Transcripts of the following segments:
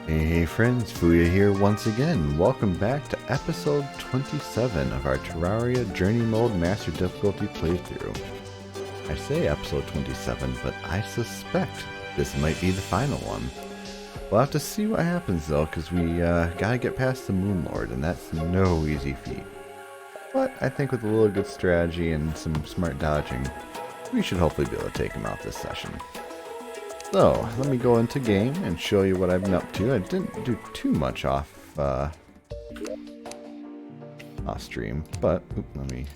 Hey friends, Fuuya here once again. Welcome back to episode 27 of our Terraria Journey Mode Master Difficulty playthrough. I say episode 27, but I suspect this might be the final one. We'll have to see what happens though, because we gotta get past the Moon Lord, and that's no easy feat. But I think with a little good strategy and some smart dodging, we should hopefully be able to take him out this session. So, let me go into game and show you what I've been up to. I didn't do too much off stream, but let me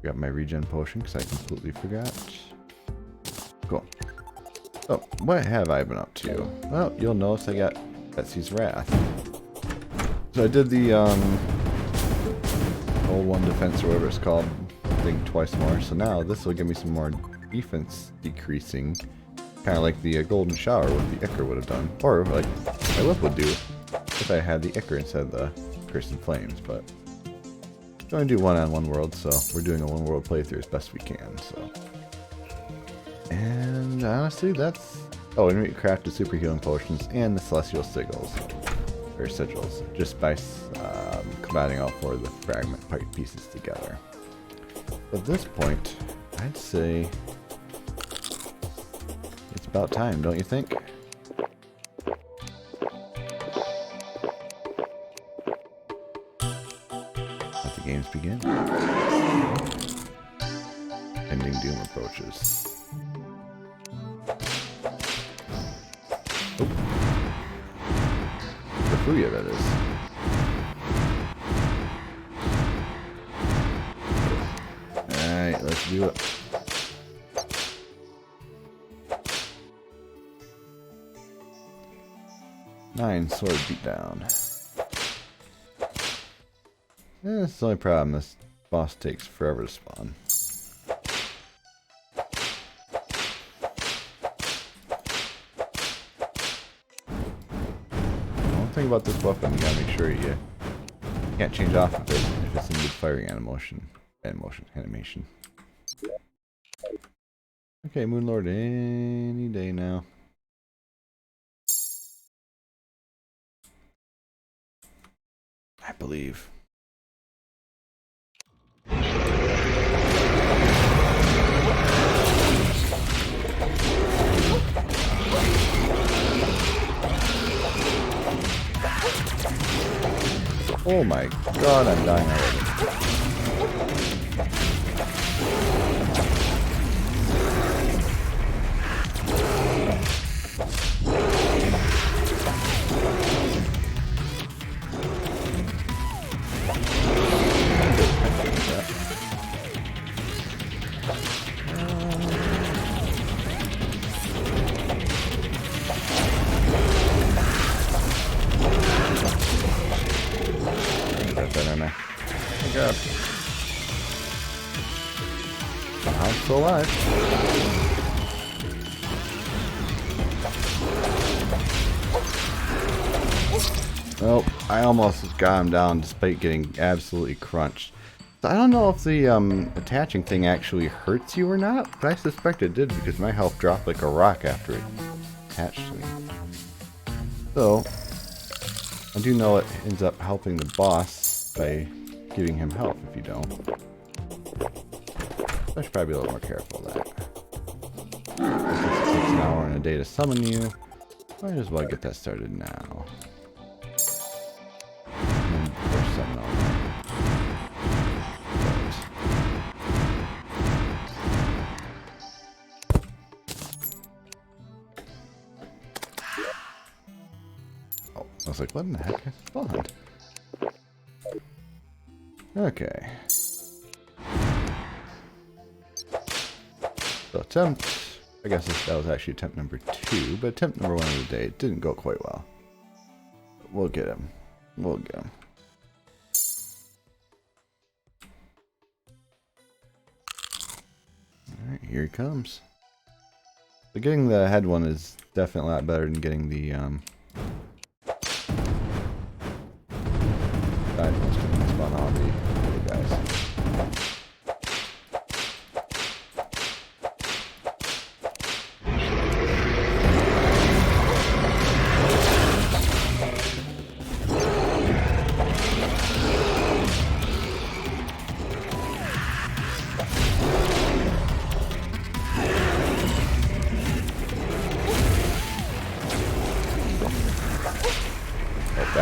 grab my regen potion because I completely forgot. Cool. So, what have I been up to? Well, you'll notice I got Betsy's Wrath. So I did the old one defense or whatever it's called thing twice more. So now this will give me some more defense decreasing. Kind of like the golden shower with the Ichor would have done. Or like my whip would do if I had the Ichor instead of the Cursed Flames. But I'm going to do one on one world, so we're doing a one world playthrough as best we can. So, and honestly, that's... Oh, and we crafted super healing potions and the celestial sigils. Or sigils. Just by combining all four of the fragment pipe pieces together. At this point, I'd say... it's about time, don't you think? Let the games begin. Ending doom approaches. Oh. The Fuuya, that is. Alright, let's do it. Nine sword beat down. That's the only problem. This boss takes forever to spawn. One thing about this weapon, you gotta make sure you can't change off of it if it's in good firing animation. Okay, Moon Lord any day now. I believe. Oh my god, I'm dying already. I'm still alive. Nope, I almost got him down despite getting absolutely crunched. So I don't know if the attaching thing actually hurts you or not, but I suspect it did because my health dropped like a rock after it attached to me. So, I do know it ends up helping the boss by giving him health if you don't. I should probably be a little more careful of that. Since it takes an hour and a day to summon you, might as well get that started now. And first summon all Oh, I was like, what in the heck? I spawned. Okay. So attempt, I guess that was actually attempt number 2, but attempt number 1 of the day, it didn't go quite well. But we'll get him. We'll get him. Alright, here he comes. So getting the head one is definitely a lot better than getting the side ones to spawn all the other guys.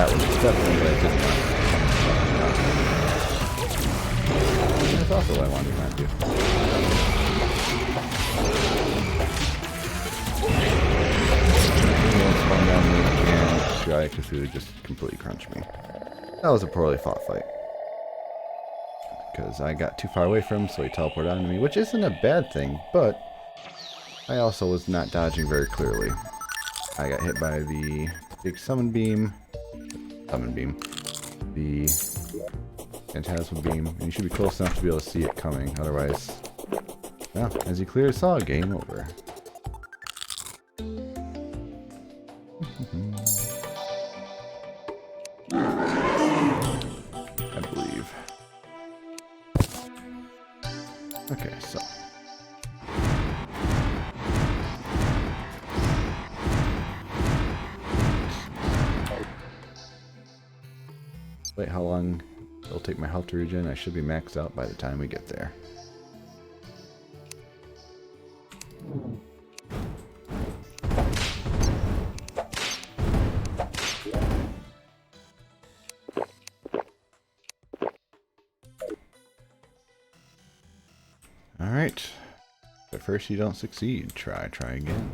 That was definitely what I didn't want. And that's also what I wanted to not do. Spawn down me, and Giant Cthulhu just completely crunched me. That was a poorly fought fight. Because I got too far away from him, so he teleported onto me, which isn't a bad thing, but I also was not dodging very clearly. I got hit by the big summon beam, the phantasmal beam, and you should be close enough to be able to see it coming, otherwise, well, as you clearly saw, game over. I believe. Okay, so. Wait, how long it'll take my health to regen? I should be maxed out by the time we get there. Alright. But first you don't succeed. Try again.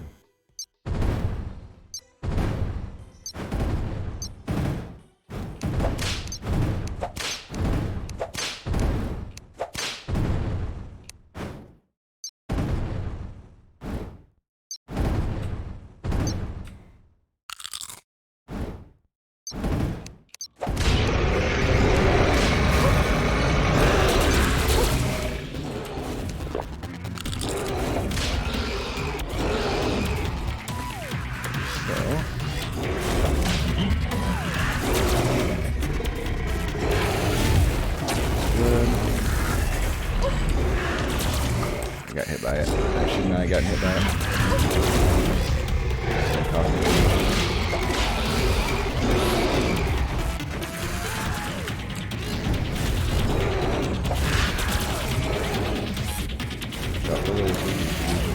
I got hit by it. I should not have gotten hit by it.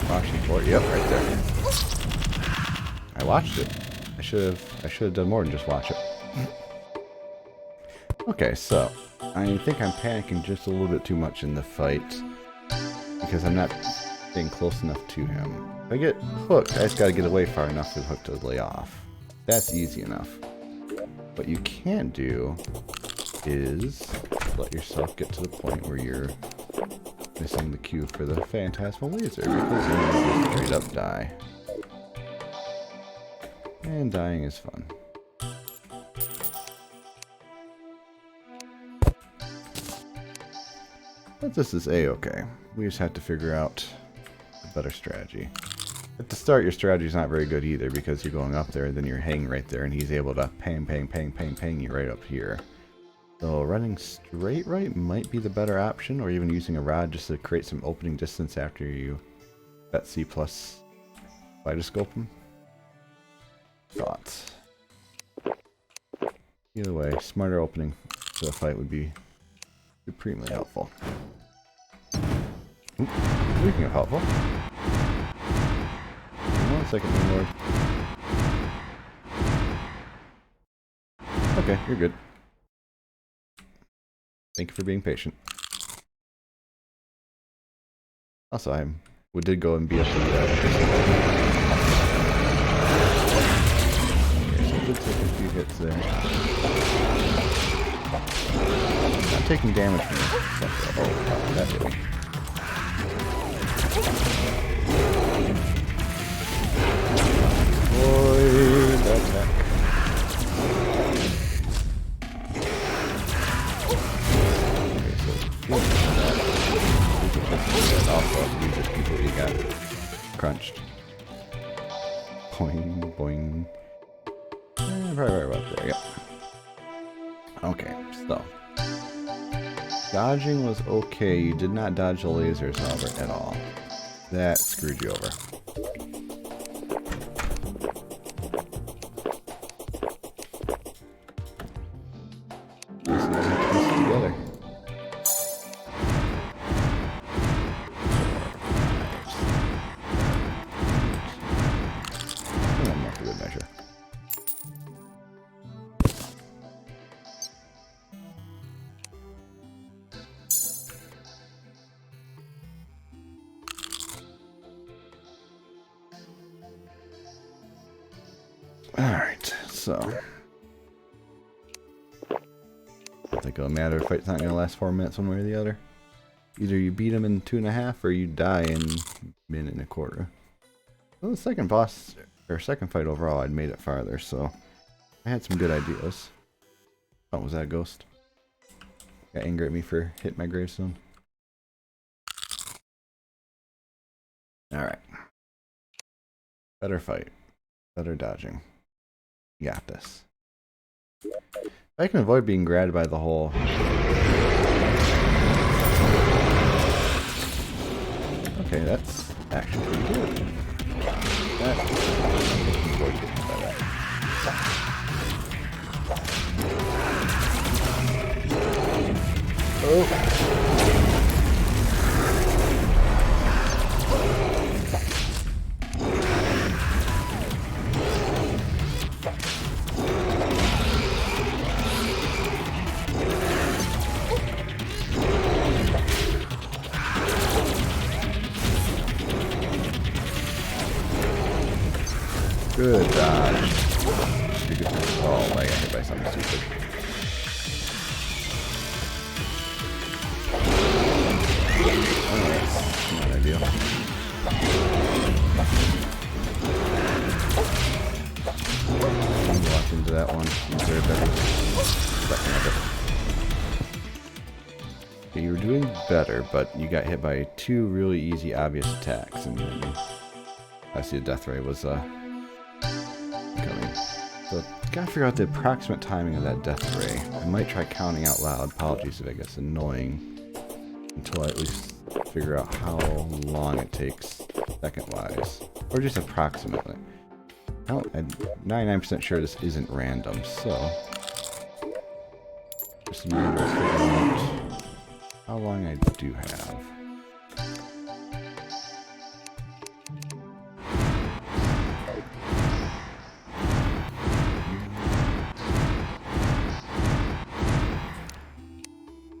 Watching for it. Yep, right there. I watched it. I should have done more than just watch it. Okay, so I think I'm panicking just a little bit too much in the fight because I'm not staying close enough to him. If I get hooked, I just gotta get away far enough for the hook to lay off. That's easy enough. What you can do is let yourself get to the point where you're missing the cue for the phantasmal laser, because then you just straight up die. And dying is fun. But this is a-okay. We just have to figure out a better strategy. At the start, your strategy is not very good either, because you're going up there, then you're hanging right there, and he's able to pang you right up here. So running straight right might be the better option, or even using a rod just to create some opening distance after you bet C plus vitoscope him. Thoughts. Either way, smarter opening to the fight would be supremely helpful. Ooh, speaking of helpful. 1 second, my lord. Okay, you're good. Thank you for being patient. Also, we did go and be up to the okay, so did take a few hits there. Not taking damage from this. Oh, that hit me. Avoid attack. Also, you just completely got crunched. Boing, boing. Probably right about there, yep. Okay, so. Dodging was okay. You did not dodge the lasers, however, at all. That screwed you over. Alright, so. I think it'll matter. The fight's not going to last 4 minutes one way or the other. Either you beat him in 2.5 or you die in a minute and a quarter. Well, the second boss, or second fight overall, I'd made it farther, so I had some good ideas. Oh, was that a ghost? Got angry at me for hitting my gravestone. Alright. Better fight. Better dodging. You got this. If I can avoid being grabbed by the hole. Okay, that's actually pretty good. Oh! Good dodge. Oh, I got hit by something stupid. Oh, that's not ideal. Walk into that one. Very better. Okay, you were doing better, but you got hit by 2 really easy, obvious attacks, and I see the death ray was coming. So, gotta figure out the approximate timing of that death ray. I might try counting out loud. Apologies if it gets annoying. Until I at least figure out how long it takes second-wise. Or just approximately. I'm 99% sure this isn't random, so... Just a matter of figuring out how long I do have.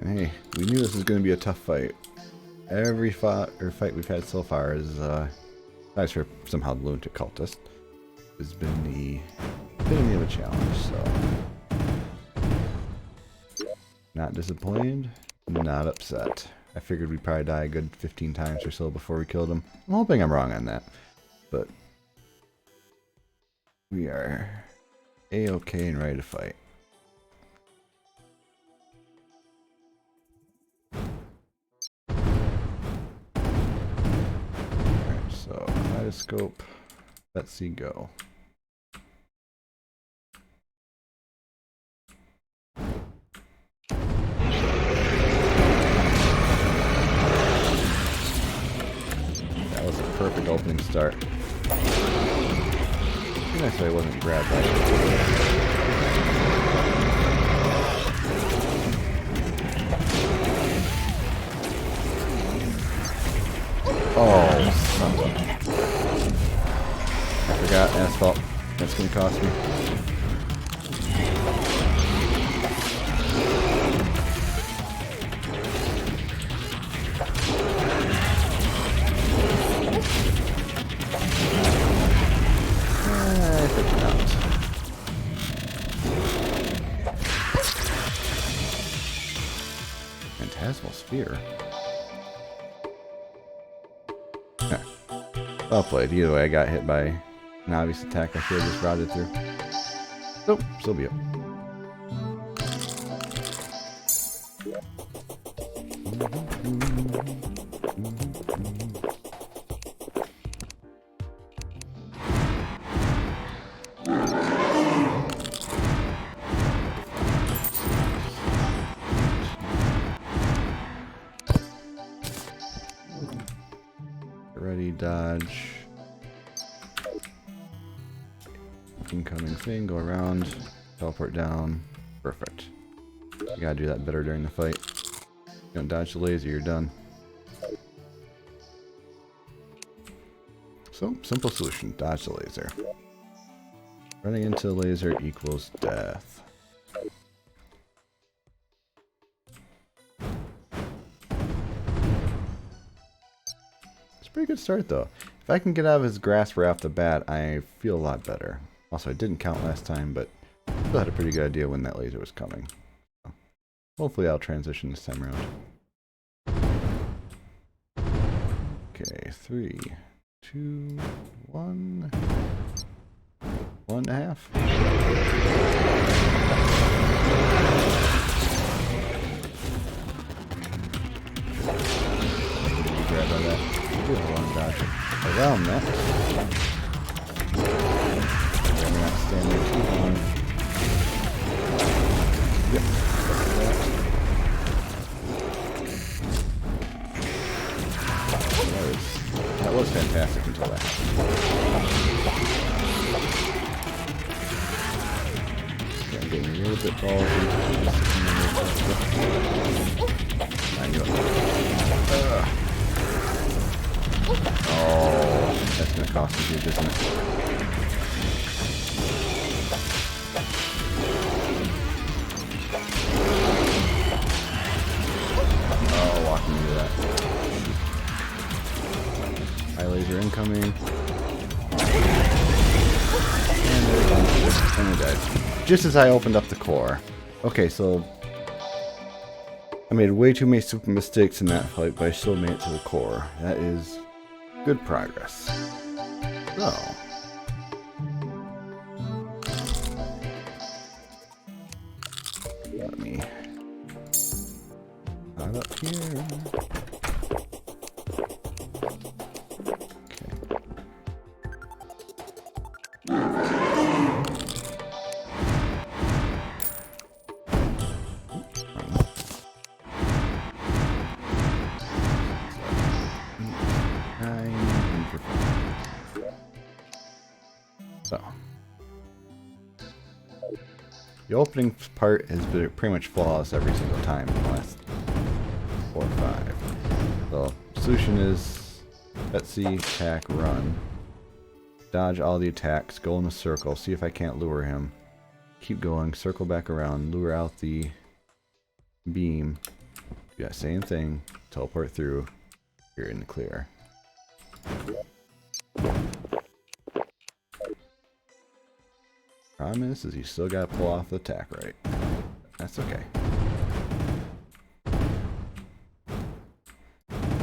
Hey, we knew this was going to be a tough fight. Every fight we've had so far is, besides for somehow the lunatic cultist, has been the epitome of a challenge, so. Not disappointed, not upset. I figured we'd probably die a good 15 times or so before we killed him. I'm hoping I'm wrong on that, but we are A-okay and ready to fight. So, kaleidoscope, let's see go. That was a perfect opening start. Pretty nice that I wasn't grabbed by it. Oh, son of a... I forgot asphalt. That's gonna cost me. I think not. Phantasmal sphere. Well played. Either way, I got hit by an obvious attack I should have just routed through. Nope, so be it. Ready, dodge. Incoming thing, go around, teleport down. Perfect. You gotta do that better during the fight. You don't dodge the laser, you're done. So, simple solution, dodge the laser. Running into the laser equals death. Pretty good start though. If I can get out of his grasp right off the bat, I feel a lot better. Also, I didn't count last time, but still had a pretty good idea when that laser was coming. So hopefully I'll transition this time around. Okay, 3, 2, 1. 1.5. Grab by that. Good long dodge around that. We're not standing there too long. Yep. That was fantastic until that happened. Okay, I'm getting a little bit ballsy. I knew it. Oh, that's going to cost me huge, isn't it? Oh, walking into that. High laser incoming. And it died. Just as I opened up the core. Okay, so I made way too many stupid mistakes in that fight, but I still made it to the core. That is good progress. So let me not up here. So, the opening part has been pretty much flawless every single time in the last 4 or 5. So, solution is Betsy, attack, run. Dodge all the attacks, go in a circle, see if I can't lure him. Keep going, circle back around, lure out the beam. Do that same thing, teleport through, you're in the clear. Problem is you still gotta pull off the attack right. That's okay.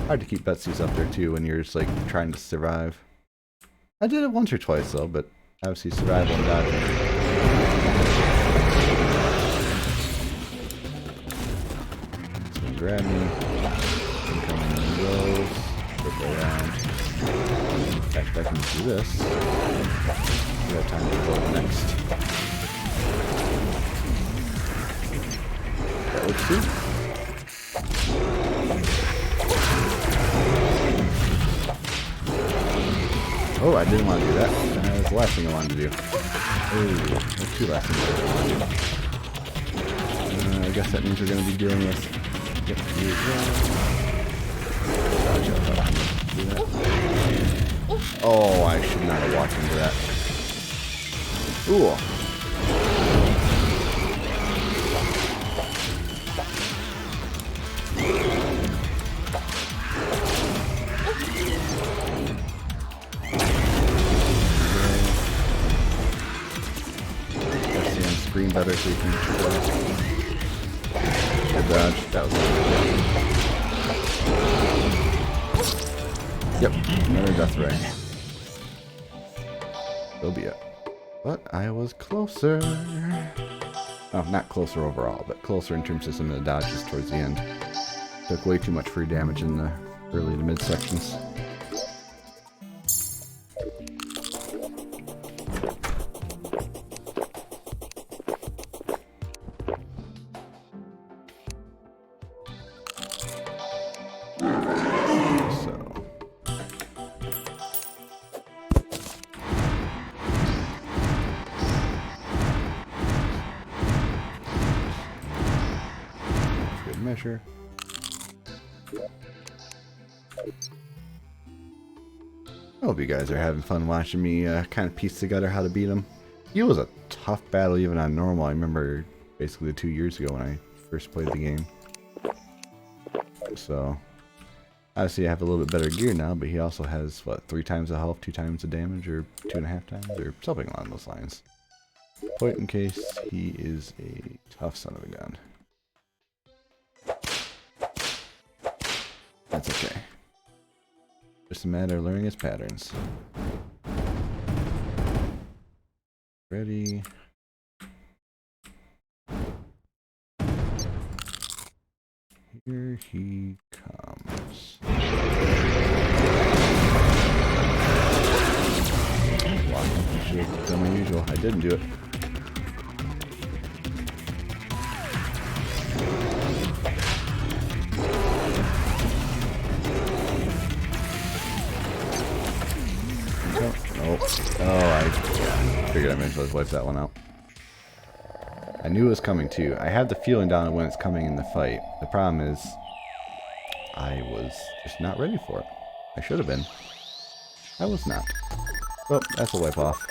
Hard to keep Betsy's up there too when you're just like trying to survive. I did it once or twice though, but obviously survival and dodging. It's gonna grab me. Incoming in rows. Circle around. In fact, I can do this. We have time to go next. That looks good. Oh, I didn't want to do that. That's the last thing I wanted to do. Oh, that's 2 last things I wanted to do. I guess that means we're going to be dealing with... Yep, you as well. Do that. Oh, I should not have walked into that. Ooh. Screen better so you can good dodge. That was good. Yep, another death ray. So be it. But I was closer. Oh, not closer overall, but closer in terms of some of the dodges towards the end. Took way too much free damage in the early to mid sections. Measure. I hope you guys are having fun watching me kind of piece together how to beat him. He was a tough battle even on normal. I remember basically 2 years ago when I first played the game. So Obviously, I have a little bit better gear now, but he also has, what, 3 times the health, 2 times the damage, or 2.5 times, or something along those lines. Point in case he is a tough son of a gun. That's okay. Just a matter of learning his patterns. Ready. Here he comes. I should have done my usual. I didn't do it. I figured I might as well wipe that one out. I knew it was coming too. I had the feeling down of when it's coming in the fight. The problem is, I was just not ready for it. I should have been. I was not. Oh, that's a wipe off.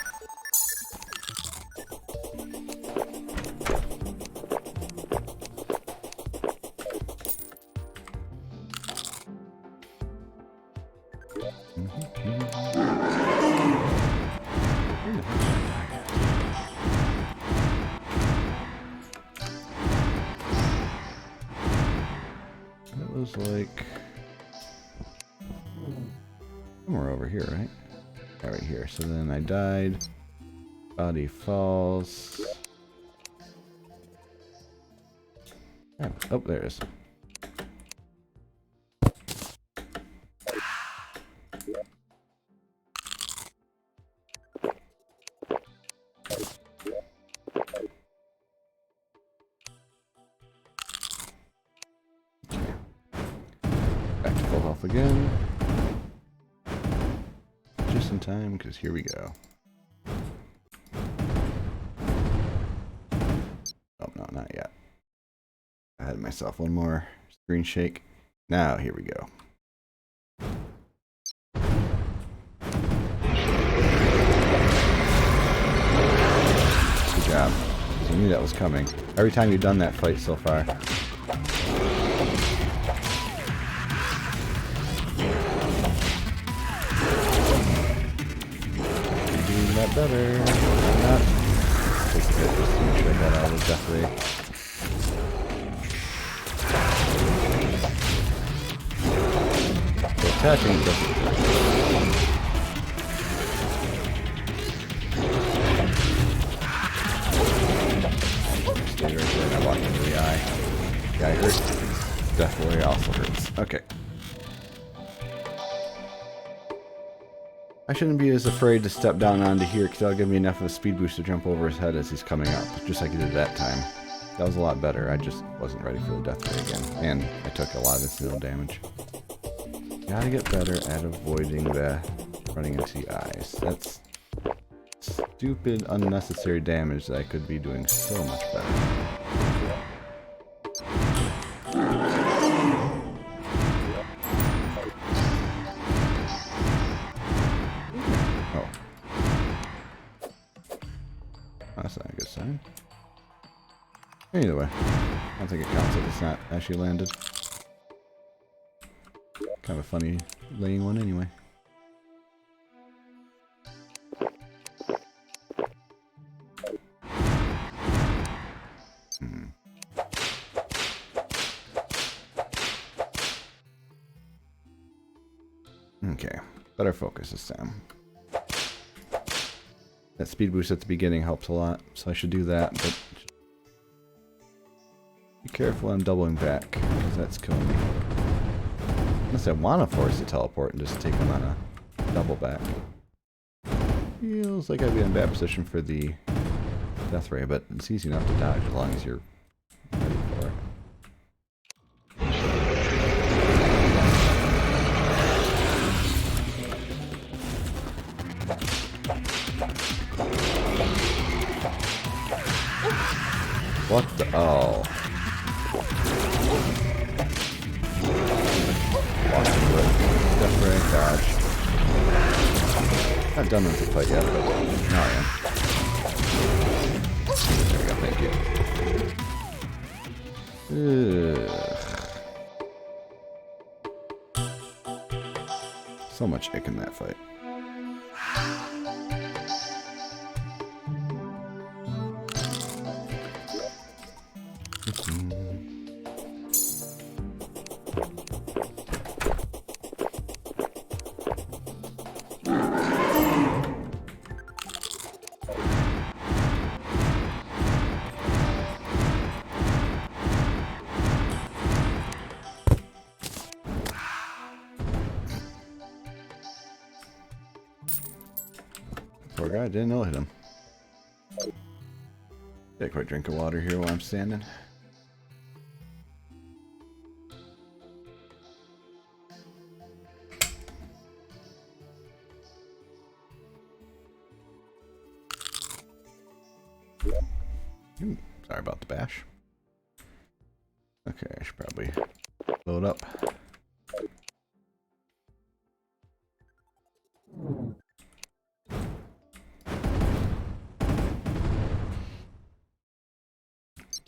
It was like somewhere over here, right? Yeah, right here. So then I died. Body falls. Oh, there it is. Back to full health again. Just in time, because here we go. Oh, no, not yet. I had myself one more screen shake. Now, here we go. Good job. I knew that was coming. Every time you've done that fight so far. Doing that better. Why not? Take a hit just to make sure I got out of the death ray. Attacking doesn't. Stay right there and I walked into the eye. The eye hurts. Definitely also hurts. Okay. I shouldn't be as afraid to step down onto here because that'll give me enough of a speed boost to jump over his head as he's coming up, just like I did that time. That was a lot better. I just wasn't ready for the death ray again. And I took a lot of incidental damage. Gotta get better at avoiding the running into the eyes. That's stupid, unnecessary damage that I could be doing so much better. Oh. That's not a good sign. Either way, I don't think it counts if it's not actually landed. Kind of a funny laying one anyway. Okay, better focus this time. That speed boost at the beginning helps a lot, so I should do that, but be careful when I'm doubling back, because that's killing me. Unless I want to force the teleport and just take him on a double back. Feels like I'd be in a bad position for the death ray, but it's easy enough to dodge as long as you're ready for it. What the? Oh. Death ray, dodge. Not done with the fight yet, but now I am. There we go, thank you. So much ick in that fight. Poor guy, didn't know it hit him. Take a quick drink of water here while I'm standing. Ooh, sorry about the bash. Okay, I should probably load up.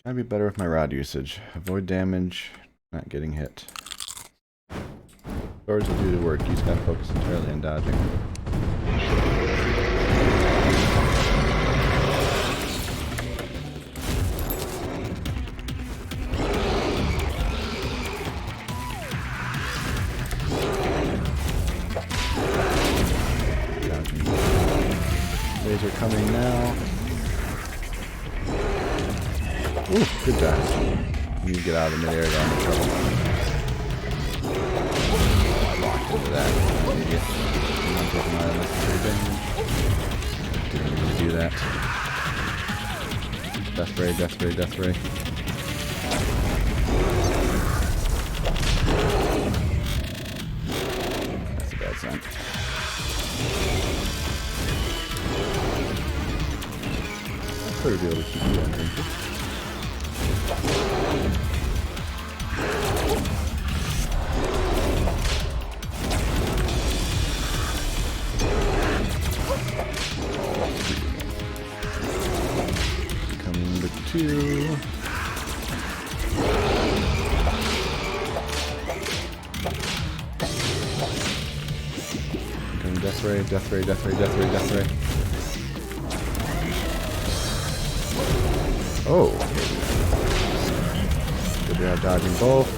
Gotta be better with my rod usage. Avoid damage, not getting hit. Swords will do the work. You just gotta focus entirely on dodging. Laser coming now. Ooh, good dodge. You need to get out of the mid-air, I'm in trouble. I locked into that. Idiot. I'm not taking my unnecessary damage. Didn't need to do that. Death spray, death spray, death spray. That's a bad sign. I'll probably be able to keep you uninjured. Coming to 2. Coming death ray, death ray, death ray, death ray, death ray. Oh. Good job dodging both.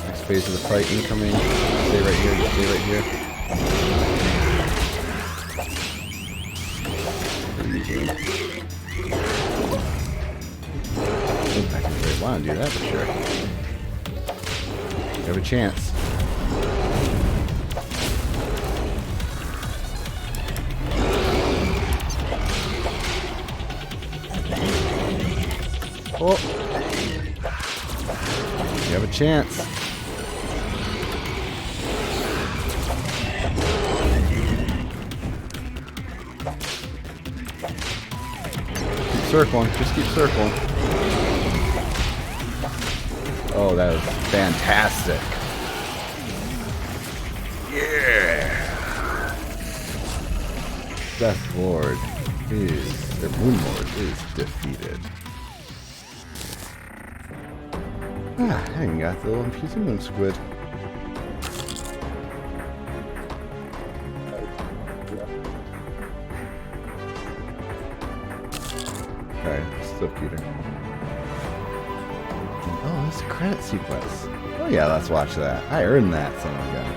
Next phase of the fight incoming. Stay right here, just stay right here. I can really want to do that for sure. You have a chance. Oh! You have a chance. Keep circling. Just keep circling. Oh, that was fantastic. Yeah! Death Lord is, or Moon Lord is defeated. Ah, I even got the little piece of moon squid. Alright, still cuter. Oh, that's a credit sequence. Oh yeah, let's watch that. I earned that, son of a gun.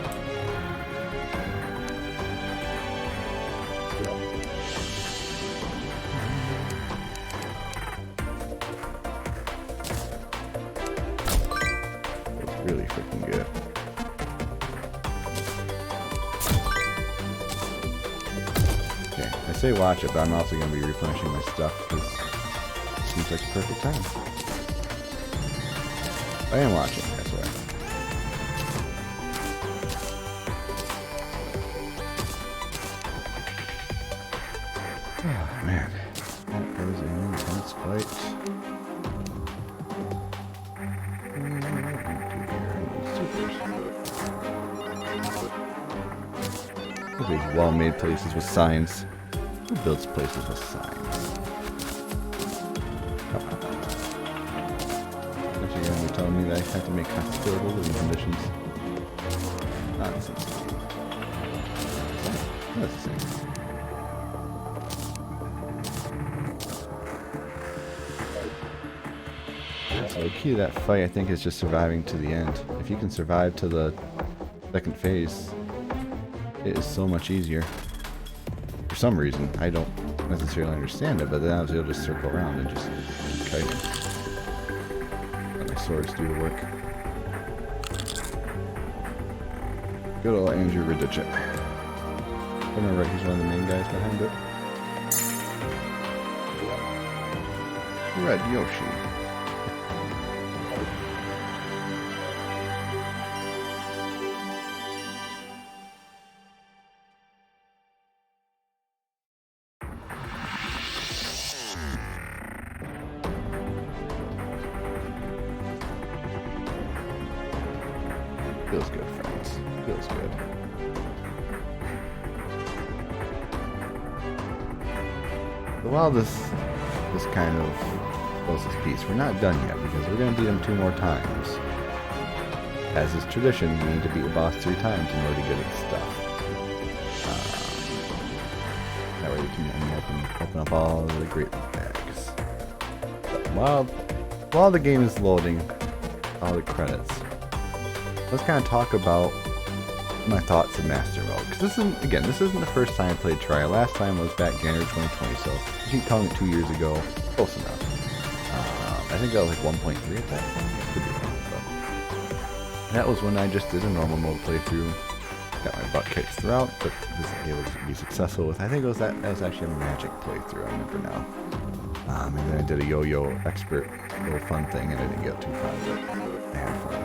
Really freaking good. Okay, I say watch it, but I'm also going to be replenishing my stuff because it seems like the perfect time. I am watching, I swear. Oh man, that was an intense fight. These well-made places with signs. Who builds places with signs? Oh. Actually, you're going to be telling me that I have to make hospitable living conditions. Nonsense. Let's see. So the key to that fight, I think, is just surviving to the end. If you can survive to the second phase, it is so much easier. For some reason, I don't necessarily understand it, but then I was able to just circle around and just keep kiting. Let my swords do the work. Good old Andrew Radichet. If I remember right, he's one of the main guys behind it. Red Yoshi. Feels good, friends. Feels good. But while this kind of closes this piece, we're not done yet because we're going to beat him 2 more times. As is tradition, we need to beat the boss 3 times in order to get his stuff. That way we can open up all the great bags. But while the game is loading, all the credits. Let's kind of talk about my thoughts of Master Mode. Because this isn't the first time I played Terraria. Last time was back January 2020, so you keep calling it 2 years ago. Close enough. I think I was like 1.3 at that point. Could be wrong, but that was when I just did a normal mode playthrough. Got my butt kicked throughout, but was able to be successful with. I think that was actually a magic playthrough. I remember now. And then I did a yo-yo expert little fun thing, and I didn't get too far of it. I had fun.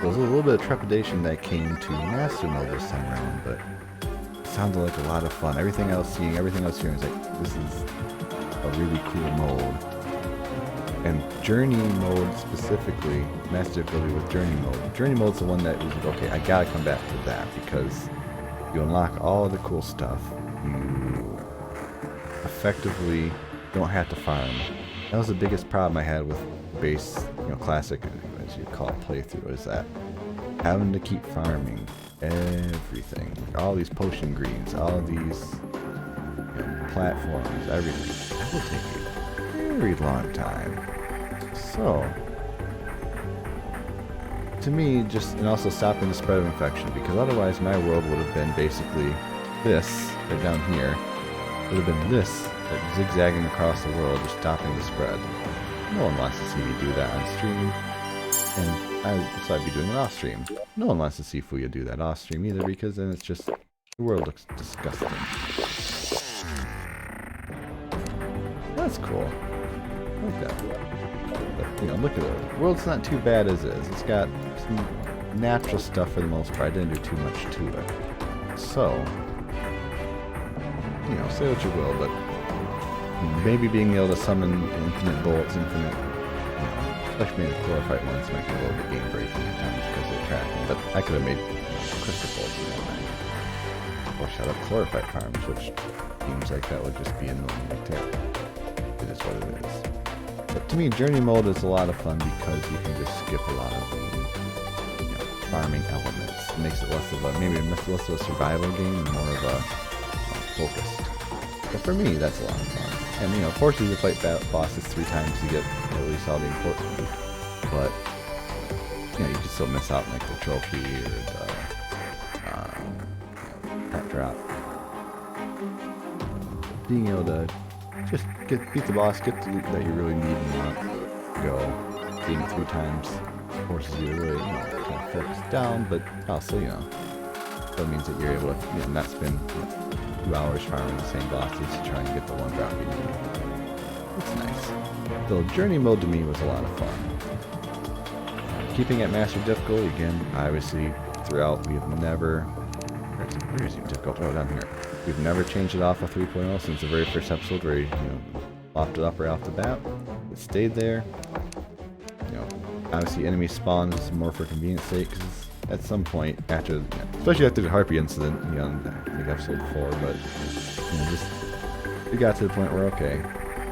There was a little bit of trepidation that came to Master Mode this time around, but it sounded like a lot of fun. Everything I was hearing was like, this is a really cool mode. And Journey Mode specifically, Master Difficulty with Journey Mode. Journey Mode's the one that was like, okay, I gotta come back to that because you unlock all of the cool stuff. You effectively don't have to farm. That was the biggest problem I had with base, classic, as you call it, playthrough, is that having to keep farming everything, all these potion greens, all these platforms, everything. That will take a very long time. So, to me, and also stopping the spread of infection, because otherwise my world would have been basically this, right down here, would have been this, like zigzagging across the world, just stopping the spread. No one wants to see me do that on stream, so I'd be doing it off stream. No one wants to see Fuuya do that off stream either, because then it's just, the world looks disgusting. That's cool. I like that. But, look at it. The world's not too bad as is. It's got some natural stuff for the most part. I didn't do too much to it. So, say what you will, but maybe being able to summon infinite bolts, especially maybe chlorophyte ones might be a little bit game breaking at times because they're tracking, but I could have made crystal bolts in that night. Or shut up chlorophyte farms, which seems like that would just be annoying right there. It is what it is. But to me, Journey Mode is a lot of fun because you can just skip a lot of the farming elements. It makes it less of a survival game and more of a focused. But for me, that's a lot of fun. And it forces you to fight bosses 3 times to get at least all the important loot. But you can still miss out on like the trophy or the pet drop. Being able to just beat the boss, get the loot that you really need and want, go. Being it 3 times forces you to really kind of focus down, but also that means that you're able to not spend 2 hours farming the same bosses to try and get the 1 drop you need. It's nice. So Journey Mode to me was a lot of fun. Keeping at Master Difficulty, again, obviously throughout we have never... Where is it difficult? Oh, down here. We've never changed it off of 3.0 since the very first episode where locked it up right off the bat. It stayed there. Obviously enemy spawns more for convenience sake, because at some point after, especially after the Harpy incident, I think episode 4, but it got to the point where, okay,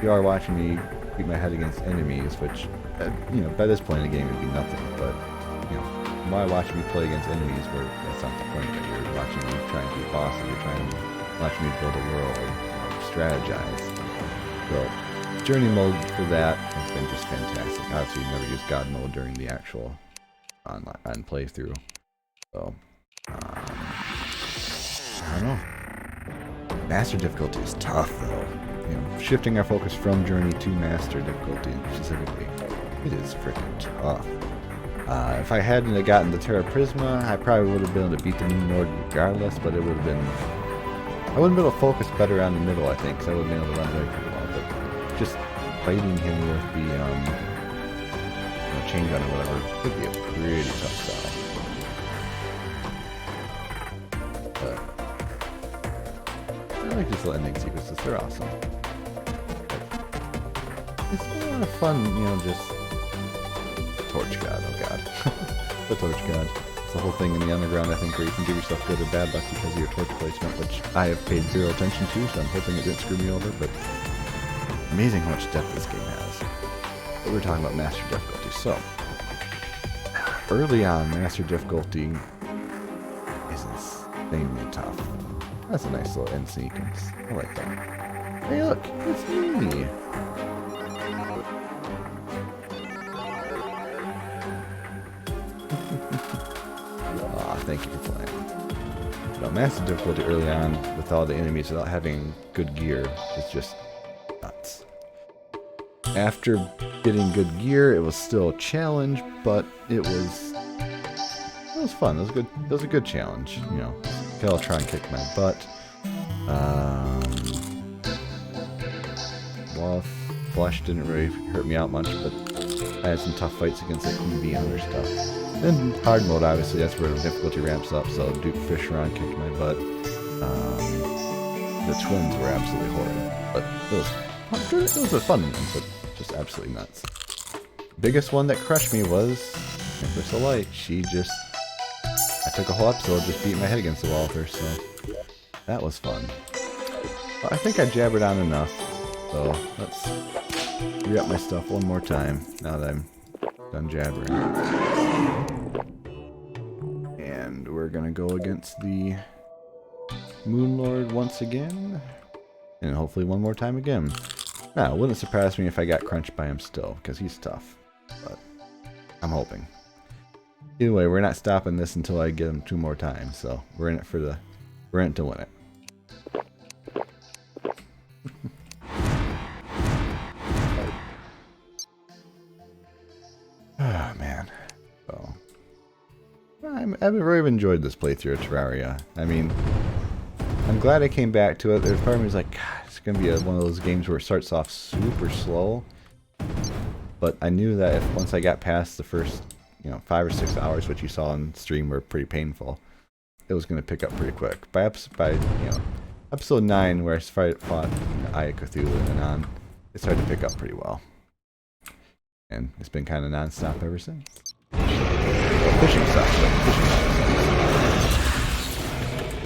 you are watching me beat my head against enemies, which, by this point in the game it'd be nothing, but, why watch me play against enemies where that's not the point, that you're watching me try and beat bosses, you're trying to watch me build a world, strategize. So, journey mode for that has been just fantastic. Obviously, you never use God mode during the actual on playthrough. So, I don't know. Master difficulty is tough, though. You know, shifting our focus from journey to master difficulty specifically, it is freaking tough. If I hadn't gotten the Terra Prisma, I probably would have been able to beat the Moon Lord regardless, but it would have been... I wouldn't be able to focus better on the middle, I think, because I wouldn't be able to run away pretty well, but just fighting him with the chain gun or whatever could be a pretty tough style. But I like these little ending sequences, they're awesome. It's been a lot of fun, you know, just... Torch God, oh god. The Torch God. It's the whole thing in the underground, I think, where you can give yourself good or bad luck because of your torch placement, which I have paid zero attention to, so I'm hoping it didn't screw me over, but amazing how much depth this game has. But we're talking about Master Difficulty, so early on, Master Difficulty is insanely tough. That's a nice little end sequence. I like that. Hey look, it's me! Thank you for playing. No, massive difficulty early on with all the enemies without having good gear is just nuts. After getting good gear, it was still a challenge, but it was fun. It was good. It was a good challenge. You know, I'll try and kick my butt. Well, Flesh didn't really hurt me out much, but I had some tough fights against like EV and other stuff. In hard mode, obviously, that's where the difficulty ramps up, so Duke Fisheron kicked my butt. The twins were absolutely horrid, but it was a fun one, but just absolutely nuts. Biggest one that crushed me was Empress of Light. I took a whole episode just beating my head against the wall with her, so that was fun. But I think I jabbered on enough, so let's re-up my stuff one more time, now that I'm done jabbering. And we're gonna go against the Moon Lord once again, and hopefully one more time again. Now, it wouldn't surprise me if I got crunched by him still, because he's tough, but I'm hoping. Either way, we're not stopping this until I get him 2 more times, so we're in it to win it. Oh man. So I've really enjoyed this playthrough of Terraria. I mean, I'm glad I came back to it. There's part of me was like, God, it's gonna be one of those games where it starts off super slow. But I knew that if once I got past the first, 5 or 6 hours, which you saw on stream were pretty painful, it was gonna pick up pretty quick. By episode 9, where I fought Eye of Cthulhu and on, it started to pick up pretty well. And it's been kind of non-stop ever since. Well, fishing sucks, but fishing sucks.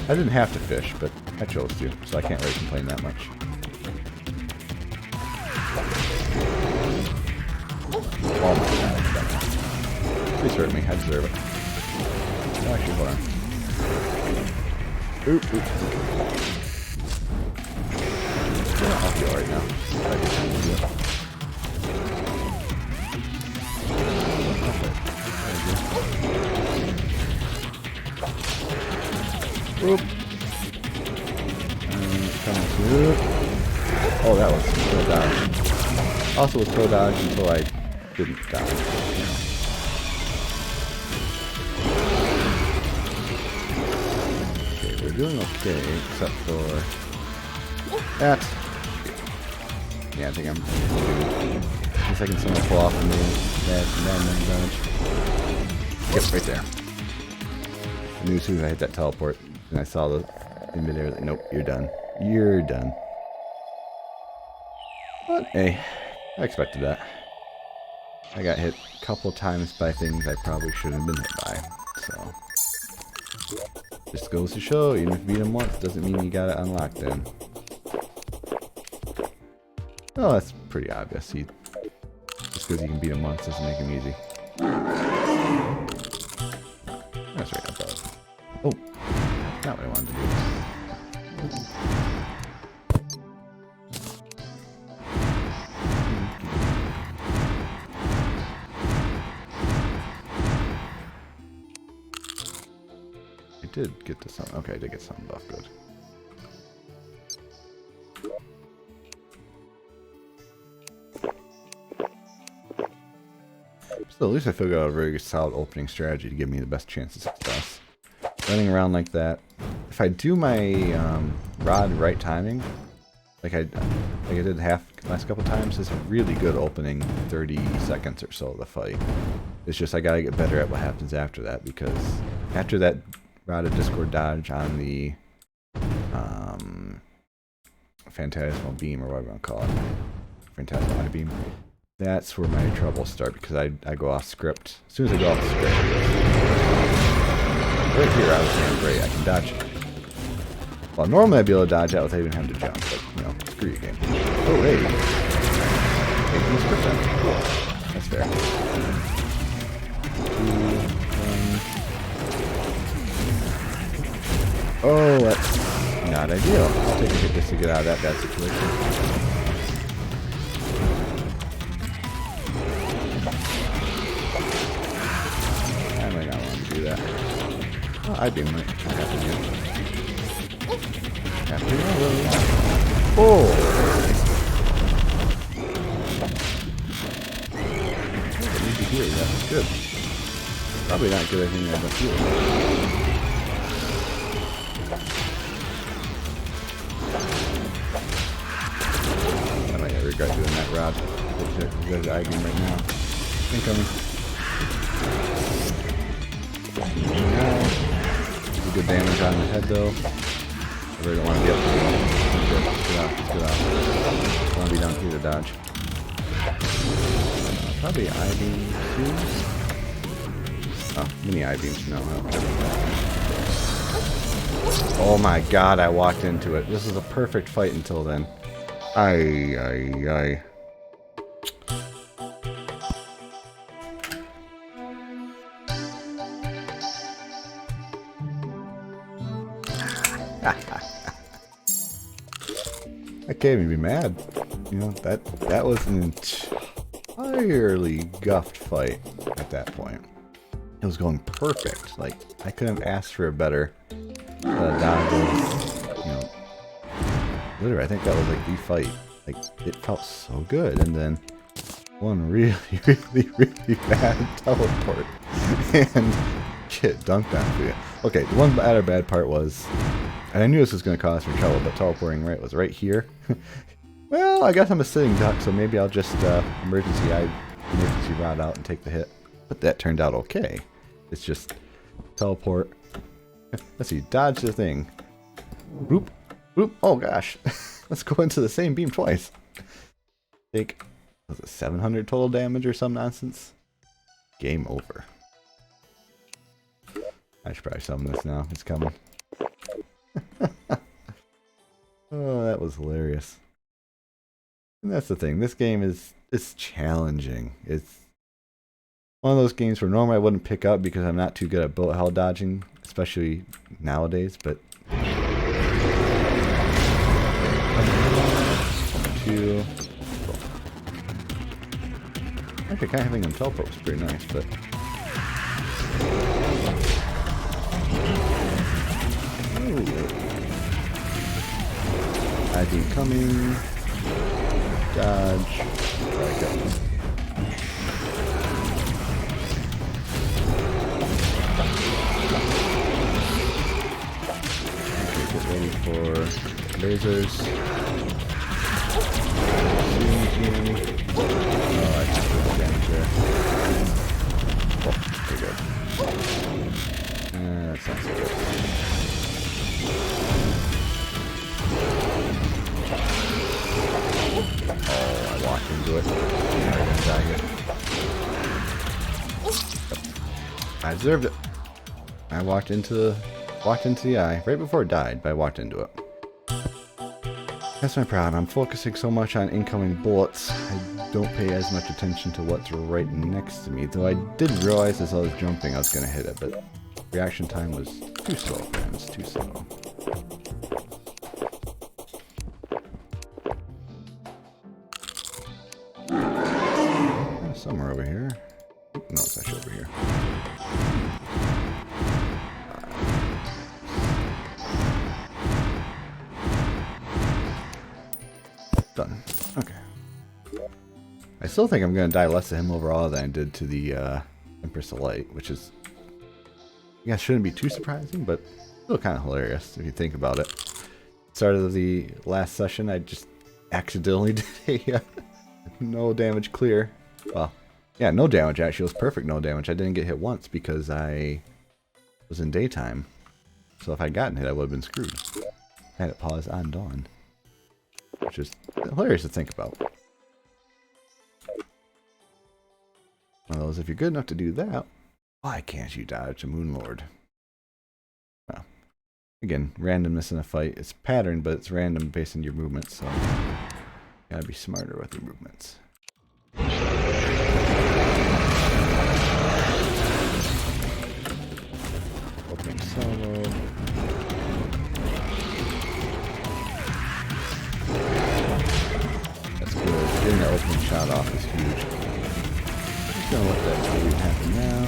I didn't have to fish, but I chose to, so I can't really complain that much. Oh my god. Please hurt me, I deserve it. Oh, actually, hold on. Oop, oop. Yeah, I'll be alright now. I get time to do it. Oop. Coming through. Oh, that was pro dodge. Also was pro dodge until I didn't dodge. Okay, we're doing okay, except for that. Yeah, I think I'm. In a second, someone will pull off the move. Dodge. Yep, right there. I knew as soon as I hit that teleport, and I saw the in midair, like, nope, you're done. You're done. But hey, I expected that. I got hit a couple times by things I probably shouldn't have been hit by. So, just goes to show, even if you beat him once, doesn't mean you got it unlocked then. Oh, that's pretty obvious. Just because you can beat him once doesn't make him easy. That's right, I thought. Oh, not what I wanted to do. I did get to some. Okay, I did get some buff. Good. So at least I figured out a very solid opening strategy to give me the best chance of success. Running around like that. If I do my rod right timing, like I did last couple times, it's a really good opening 30 seconds or so of the fight. It's just I gotta get better at what happens after that, because after that Rod of Discord dodge on the Phantasmal Beam, or whatever you want to call it, Phantasmal Eye Beam, that's where my troubles start, because I go off script. As soon as I go off the script, right here I was saying great, I can dodge. Well, normally I'd be able to dodge out without even having to jump, but you know, screw you game. Oh wait, taking the script then. Cool. That's fair. 2, 1. Oh, that's not ideal. I'll take a hit just to get out of that bad situation. I might not want to do that. Oh, I'd be might happen again. Oh! Easy here, that's good. Probably not good, I think I don't feel. I might regret doing that rod. There's the eye game right now. Incoming. Good damage on the head though. I really don't want to be up to the Get out, get out. I want to be down here to dodge. Probably I-beam too. Oh, mini I-beams no. Oh my god, I walked into it. This is a perfect fight until then. Aye. I can't even be mad. You know, that was an entirely guffed fight at that point. It was going perfect. Like, I couldn't have asked for a better dodge. You know, literally, I think that was like the fight. Like, it felt so good, and then one really bad teleport and get dunked on for you. Okay, the one other bad part was, and I knew this was going to cause me trouble, but teleporting was right here. Well, I guess I'm a sitting duck, so maybe I'll just emergency rod out and take the hit. But that turned out okay. It's just teleport. Let's see, dodge the thing. Boop, boop. Oh gosh, let's go into the same beam twice. Take, was it 700 total damage or some nonsense? Game over. I should probably summon this now. It's coming. Oh, that was hilarious. And that's the thing. This game it's challenging. It's one of those games where normally I wouldn't pick up because I'm not too good at bullet hell dodging, especially nowadays, but 2. Actually, kind of having them teleport was pretty nice, but ID coming. Dodge. Like that. Okay, get ready for lasers. Oh, I just put the damage there. Oh, pretty good. That sounds good. Oh, I walked into it. I'm gonna die here. I deserved it. I walked into the eye right before it died, but I walked into it. That's my problem. I'm focusing so much on incoming bullets, I don't pay as much attention to what's right next to me. Though I did realize as I was jumping I was gonna hit it, but reaction time was too slow, friends. Too slow. somewhere over here. No, it's actually over here. Done. Okay. I still think I'm going to die less to him overall than I did to the Empress of Light, which is, I guess, shouldn't be too surprising, but still kind of hilarious if you think about it. Start of the last session, I just accidentally did a no damage clear. Well, yeah, no damage actually. It was perfect no damage. I didn't get hit once because I was in daytime. So if I'd gotten hit, I would have been screwed. I had it pause on dawn. Which is hilarious to think about. One of those, if you're good enough to do that, why can't you dodge a Moon Lord? Well, again, randomness in a fight. It's patterned, but it's random based on your movements, so you gotta be smarter with your movements. Opening solo. That's good. Getting the opening shot off is huge. Just gonna let that bleed happen now.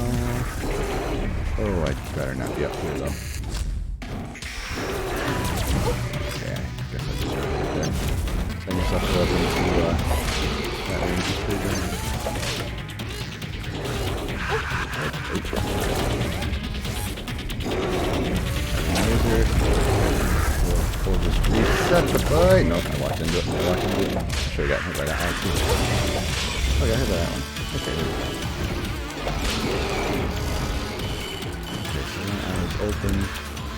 Oh, I'd better not be up here though. Okay, I guess I just right there. Send yourself a little bit into that range is pretty good. We'll just reset the fight. Nope, I walked into it. I should have gotten hit by that one too. Oh, I got hit by that one. Okay. Okay, so one eye is open.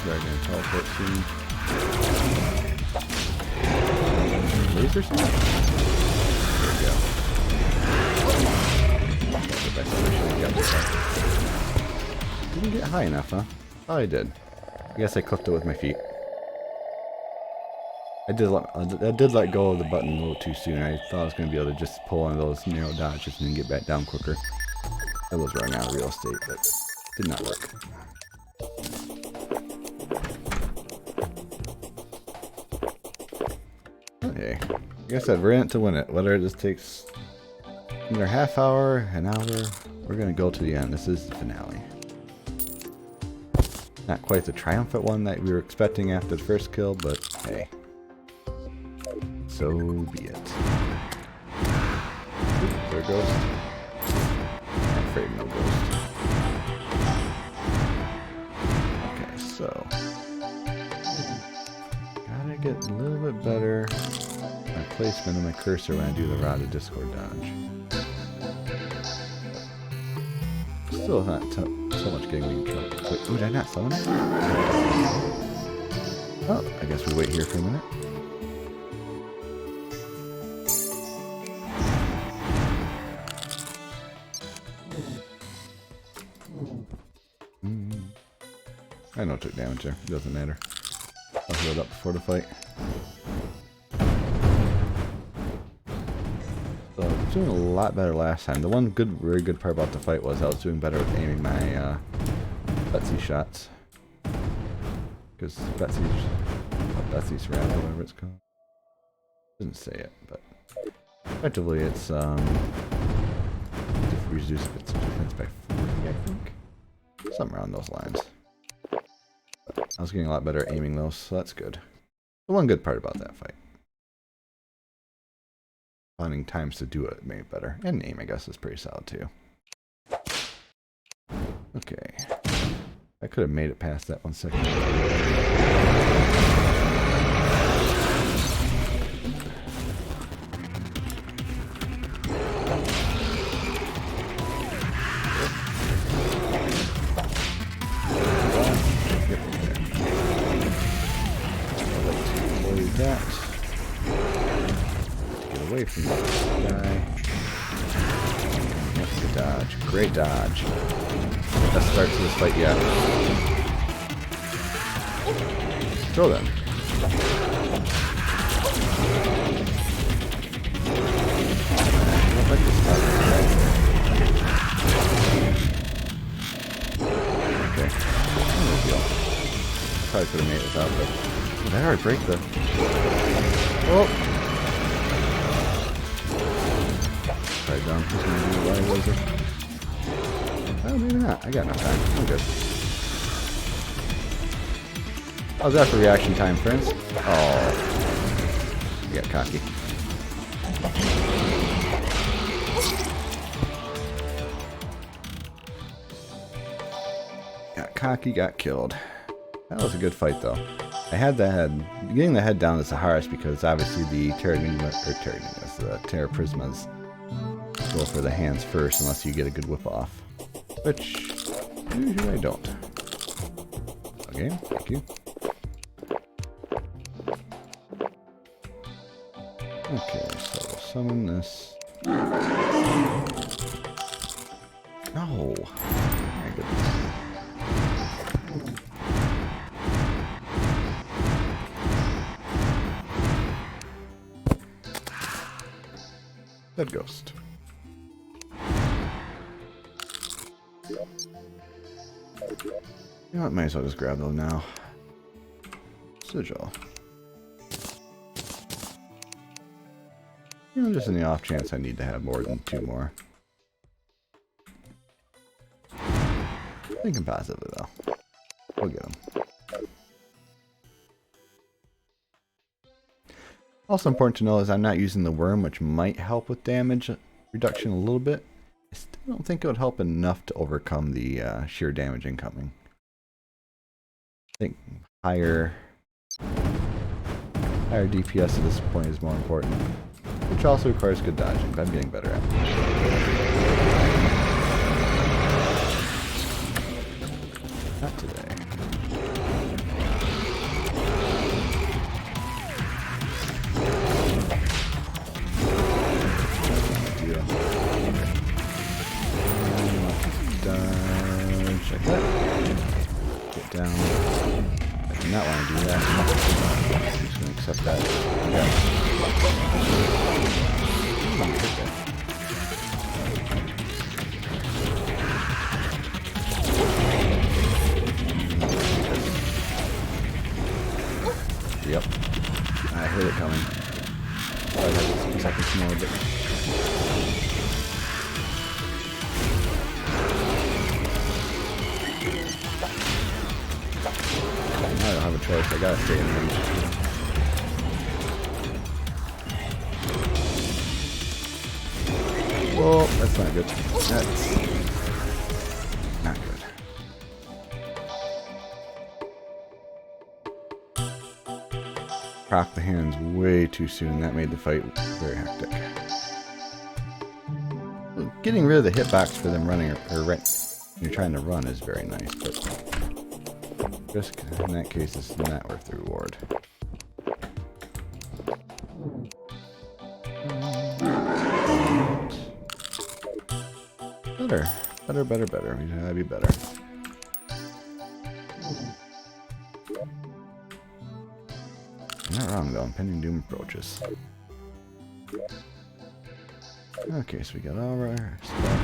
We're going to teleport soon. Laser soon? There we go. Didn't get high enough, huh? Oh, I did. I guess I clipped it with my feet. I did let go of the button a little too soon. I thought I was going to be able to just pull one of those narrow dodges and then get back down quicker. It was running out of real estate, but did not work. Okay. Like I said, we're in it to win it. Whether it just takes another half hour, an hour, we're going to go to the end. This is the finale. Not quite the triumphant one that we were expecting after the first kill, but hey. So be it. Oop, is there a ghost? I'm afraid no ghost. Okay, so. Gotta get a little bit better my placement of my cursor when I do the Rod of Discord dodge. Still not so much getting me in trouble. Wait, did I not summon it? Oh, I guess we wait here for a minute. I know it took damage there. It doesn't matter. I'll heal it up before the fight. So I was doing a lot better last time. The one very good part about the fight was I was doing better with aiming my Betsy shots. Because Betsy's round, whatever it's called. Doesn't say it, but effectively it's reduce its defense by 40, I think. Something around those lines. But I was getting a lot better at aiming those, so that's good. The one good part about that fight. Finding times to do it made it better. And aim, I guess, is pretty solid too. Okay. I could have made it past that 1 second. That. Get away from this guy. That's the dodge. Great dodge. Best start to this fight yet. Throw them. I don't like this dodge. Okay. No deal. Probably could have made it without it. Did I already break the... Oh! Try guy down. He's gonna do a live laser. Oh, maybe not. I got enough time. I'm good. How's that for reaction time, friends? Oh. I got cocky. Got cocky, got killed. That was a good fight, though. I had the head. Getting the head down is the hardest because obviously the Terra Prismas go for the hands first unless you get a good whip off. Which usually I don't. Okay, thank you. Okay, so we'll summon this. No! My goodness. Dead ghost. You know what, might as well just grab those now. Sigil. You know, just in the off chance I need to have more than 2 more. Thinking positively though. We'll get them. Also important to know is I'm not using the worm, which might help with damage reduction a little bit. I still don't think it would help enough to overcome the sheer damage incoming. I think higher DPS at this point is more important, which also requires good dodging, but I'm getting better at it. Not today. Check that. Get down. I do not want to do that. I'm just going to accept that. Okay. Yep. I heard it coming. I had 2 seconds more, but... I don't have a choice, I gotta stay in range. Whoa, that's not good. That's not good. Proc the hands way too soon, that made the fight very hectic. Getting rid of the hitbox for them running, or when you're trying to run is very nice, but risk in that case is not worth the reward. Better. That'd be better. I'm not wrong though, impending doom approaches. Okay, so we got all our stuff.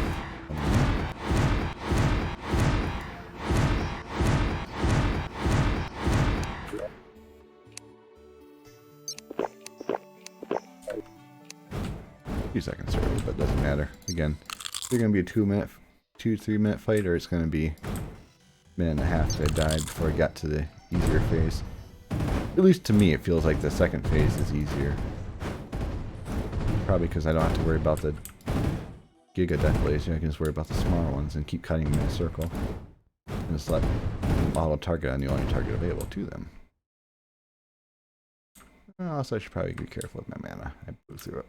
Few seconds early, but it doesn't matter. Again, it's either gonna be a 2-3 minute fight, or it's gonna be a minute and a half till I died before I got to the easier phase. At least to me, it feels like the second phase is easier. Probably because I don't have to worry about the Giga Death Blaze. I can just worry about the smaller ones and keep cutting them in a circle. And just let them auto target on the only target available to them. Also, I should probably be careful with my mana. I blew through it.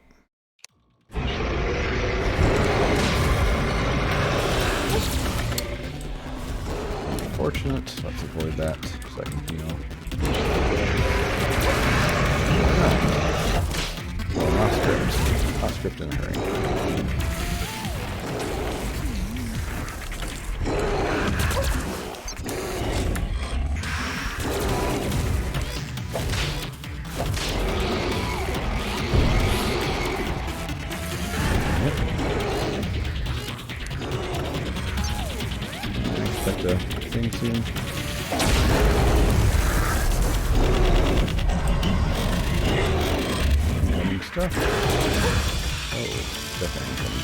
Unfortunate. Let's avoid that so I can heal. Well, not script. Not script in a hurry. Expect a thing soon. Stuff. Oh. Definitely incoming.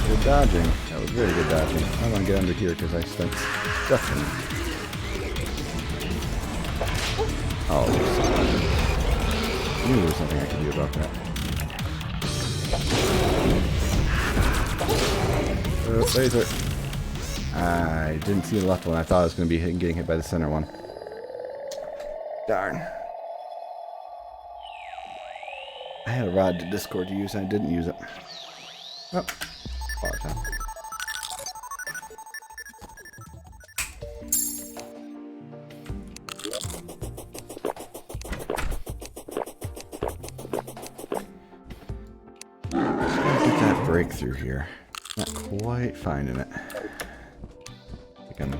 Good dodging. That was very good dodging. I want to get under here because I sense definitely. Oh, there's something. I knew there was something I could do about that. Laser. I didn't see the left one. I thought I was going to be getting hit by the center one. Darn. I had a rod to Discord to use and I didn't use it. Oh. Water time. Just gotta get that breakthrough here. Not quite finding it. I think I'm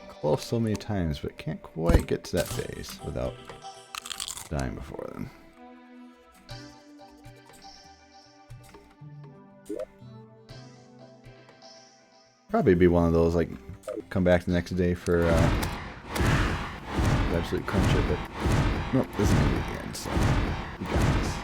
close so many times, but can't quite get to that phase without dying before then. Probably be one of those, like, come back the next day for, absolute crunch it, but nope, this is gonna be the end, so we got this.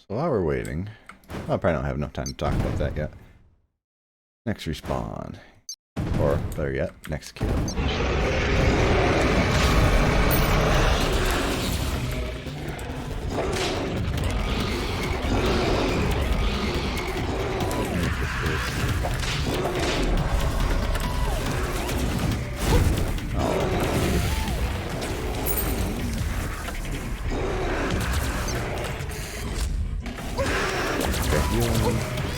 So while we're waiting, I probably don't have enough time to talk about that yet. Next respawn. Or, better yet, next kill.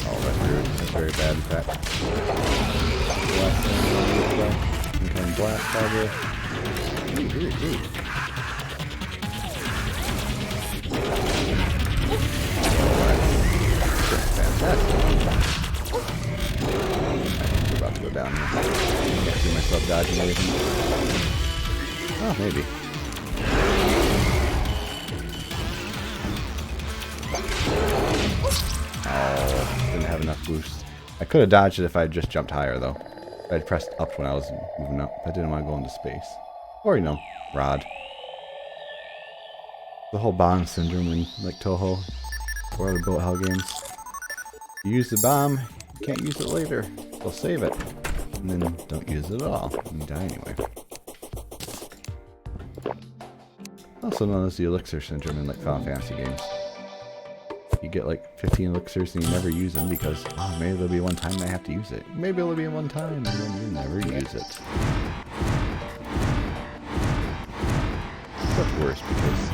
Oh, that's rude. That's very bad, in fact. Some kind of blast probably. Ooh. Fantastic. We're about to go down here. I can't see myself dodging everything. Oh, maybe. Oh, didn't have enough boost. I could have dodged it if I had just jumped higher, though. If I'd pressed up when I was moving up. I didn't want to go into space. Or, you know, rod. The whole bomb syndrome in, like, Toho or other bullet hell games. You use the bomb, you can't use it later. They'll save it. And then don't use it at all. And you die anyway. Also known as the elixir syndrome in, like, Final Fantasy games. You get like 15 elixirs and you never use them because, oh, maybe there'll be one time I have to use it. Maybe it'll be one time and then you never use it. Much worse because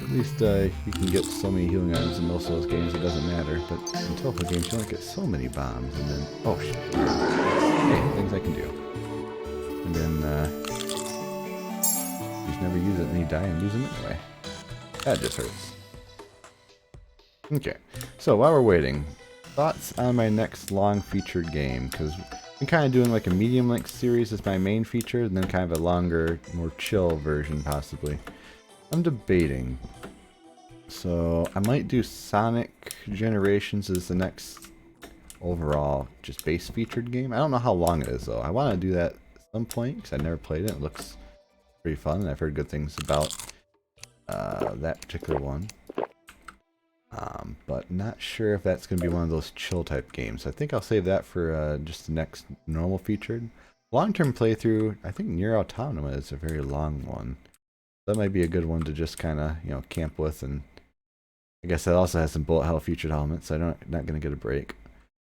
at least you can get so many healing items in most of those games it doesn't matter. But in Toho games you only get so many bombs and then, oh shit. Hey, things I can do. And then you just never use it and then you die and lose them anyway. That just hurts. Okay, so while we're waiting, thoughts on my next long featured game, because I'm kind of doing like a medium length series as my main feature, and then kind of a longer, more chill version possibly. I'm debating. So I might do Sonic Generations as the next overall just base featured game. I don't know how long it is though. I want to do that at some point because I never played it. It looks pretty fun and I've heard good things about that particular one. But not sure if that's going to be one of those chill type games. I think I'll save that for just the next normal featured. Long-term playthrough, I think Nier Automata is a very long one. That might be a good one to just kind of, you know, camp with, and I guess that also has some bullet hell featured elements, so I'm not going to get a break.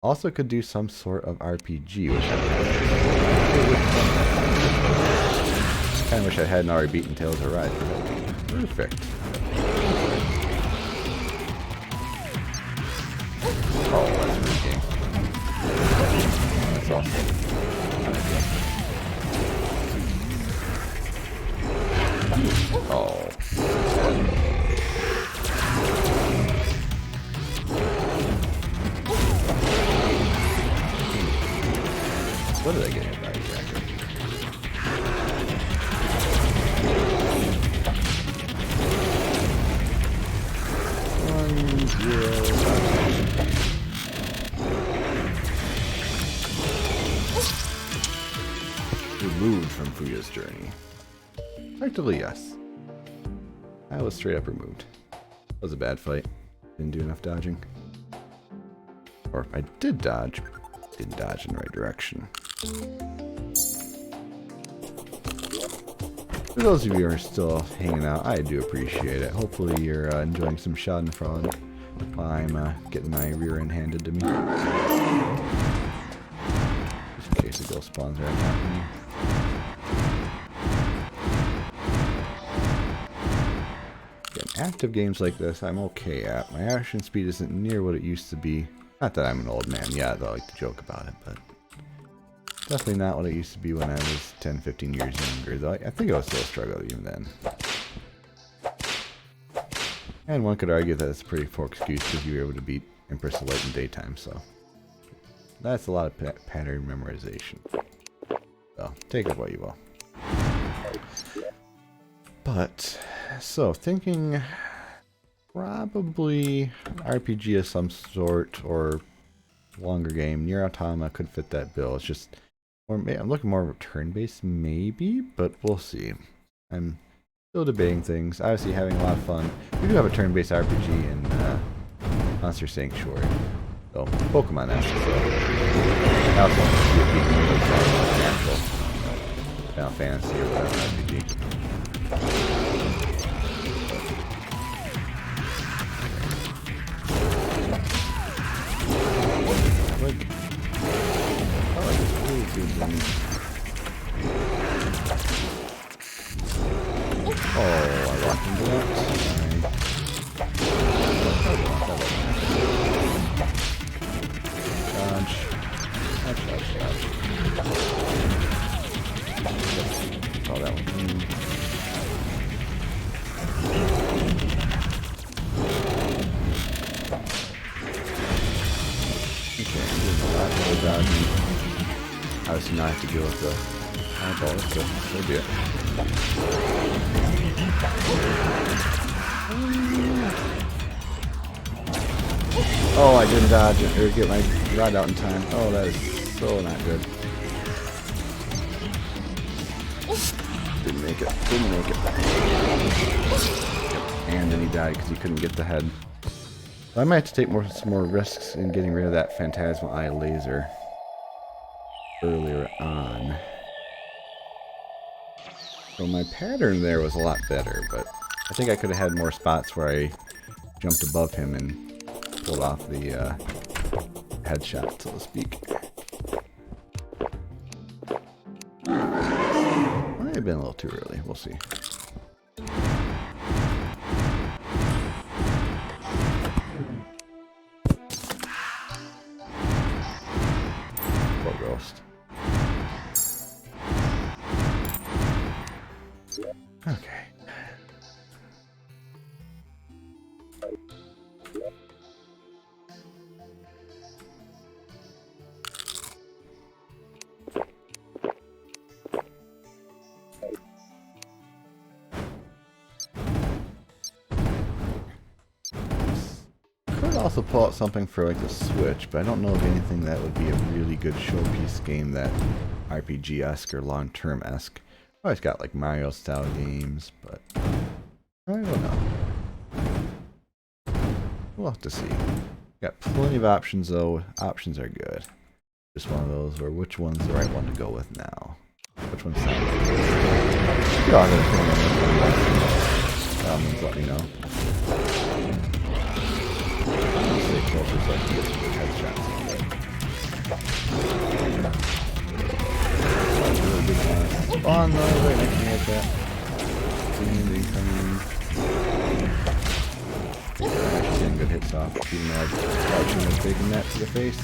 Also could do some sort of RPG, which I kind of wish I hadn't already beaten Tales of Arise for that game. Perfect. Oh, that's a good game. That's awesome. Oh. What did I get hit by exactly? Removed from Fuuya's journey. Effectively, yes. I was straight up removed. That was a bad fight. Didn't do enough dodging. Or I did dodge, didn't dodge in the right direction. For those of you who are still hanging out, I do appreciate it. Hopefully you're enjoying some schadenfreude while I'm getting my rear end handed to me. Just in case a ghost spawns right now. Active games like this, I'm okay at. My action speed isn't near what it used to be. Not that I'm an old man yet, though I like to joke about it, but definitely not what it used to be when I was 10, 15 years younger, though I think I was still a struggle even then. And one could argue that it's a pretty poor excuse because you were able to beat Empress of Light in daytime, so that's a lot of pattern memorization. So, take it what you will. But, so, thinking probably RPG of some sort or longer game. Nier Automata could fit that bill. It's just, or I'm looking more of a turn-based maybe, but we'll see. I'm still debating things. Obviously having a lot of fun. We do have a turn-based RPG in Monster Sanctuary. So, Pokemon-esque, so I also want to see if we can make that natural Final Fantasy or whatever RPG. Oh, I walked into that. Dodge. Dodge. Call that one. Okay, there's a lot more dodging. Obviously now I have to deal with the eyeballs, but so be it. Oh, I didn't dodge it or get my rod out in time. Oh, that is so not good. Didn't make it. And then he died because he couldn't get the head. I might have to take some more risks in getting rid of that Phantasmal Eye laser earlier on. So my pattern there was a lot better, but I think I could have had more spots where I jumped above him and pulled off the headshot, so to speak. Might have been a little too early. We'll see. Poor ghost. Okay. Could also pull out something for like the Switch, but I don't know of anything that would be a really good showpiece game that RPG-esque or long-term-esque. I always got like Mario style games, but I don't know. We'll have to see. Got plenty of options though. Options are good. Just one of those where which one's the right one to go with now. Which one sounds good? You all gotta let me know. Honestly, closer so I can get some headshots. Really good spawn though, right next to me like that. Incoming. Actually getting good hits off, even though I was crouching and taking that to the face.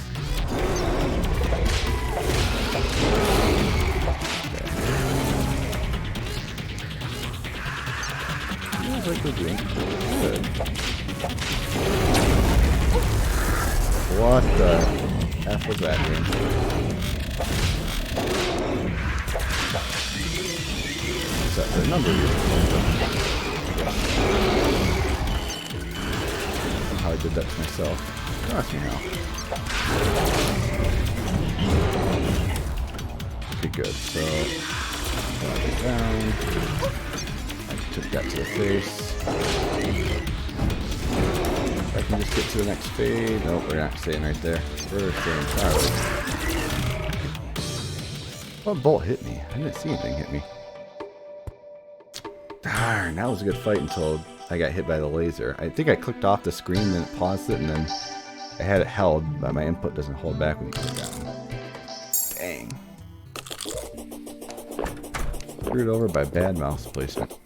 like we're doing good. What the F was that game? Is that the number? Somehow I did that to myself. Cross me now. Okay, good. So, drag it down. I took that to the face. If I can just get to the next fade. Nope, we're not staying right there. We're staying solid. What bolt hit me? I didn't see anything hit me. Darn, that was a good fight until I got hit by the laser. I think I clicked off the screen, then it paused it, and then I had it held, but my input doesn't hold back when you click down. Dang. Screwed over by bad mouse placement.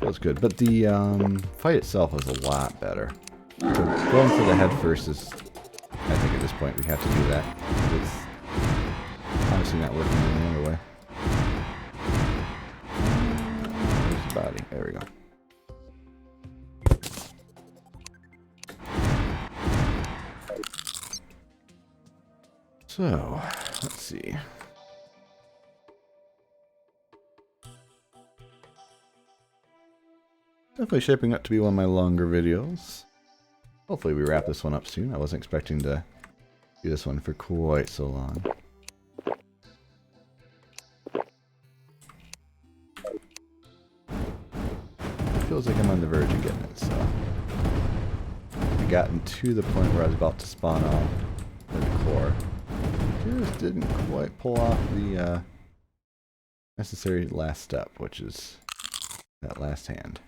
Feels good, but the fight itself was a lot better. So going for the head first is, I think at this point we have to do that. It's obviously not working in any other way. Where's the body? There we go. So, let's see. Definitely shaping up to be one of my longer videos. Hopefully we wrap this one up soon. I wasn't expecting to do this one for quite so long. Feels like I'm on the verge of getting it, so. I've gotten to the point where I was about to spawn off the core. Just didn't quite pull off the necessary last step, which is that last hand.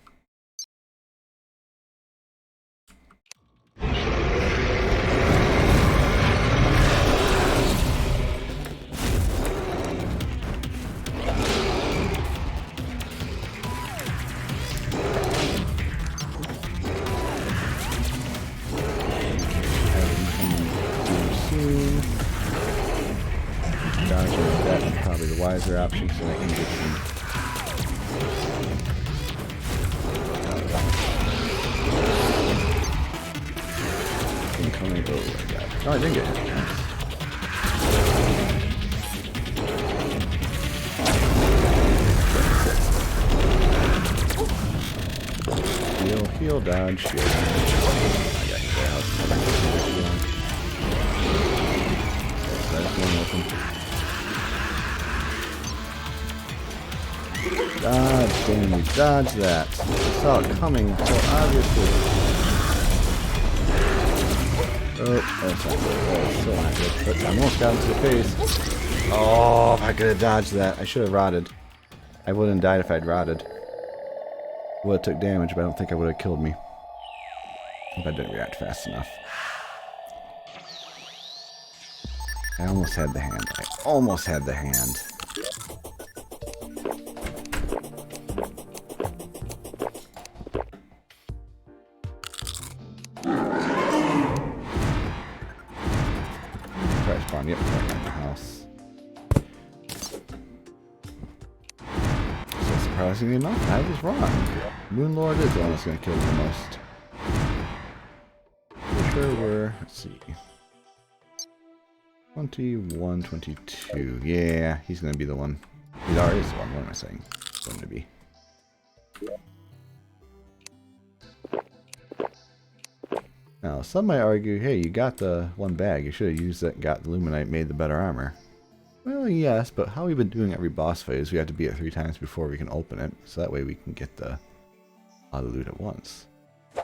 That's probably the wiser option, so I can get some. Incoming. Oh, I got it. Oh, I didn't get hit. Nice. Heal, heal, dodge, shield. I got hit there. That's one open. Dodge, damn you, dodge that. I saw it coming so obviously. Oh, that's not good. That's still not good. But I almost got into the face. Oh, if I could have dodged that. I should have rotted. I wouldn't have died if I'd rotted. Would have took damage, but I don't think I would have killed me. If I didn't react fast enough. I almost had the hand. I almost had the hand. Try to spawn. Yep, back in the house. So surprisingly enough, I was wrong. Moonlord is the one that's going to kill me the most. For sure we're... Let's see. 21, 22. Yeah, he's going to be the one. He already is the one. What am I saying? He's going to be. Now, some might argue, hey, you got the one bag. You should have used that and got the Luminite, made the better armor. Well, yes, but how we've been doing every boss phase, we have to beat it 3 times before we can open it. So that way we can get the loot at once.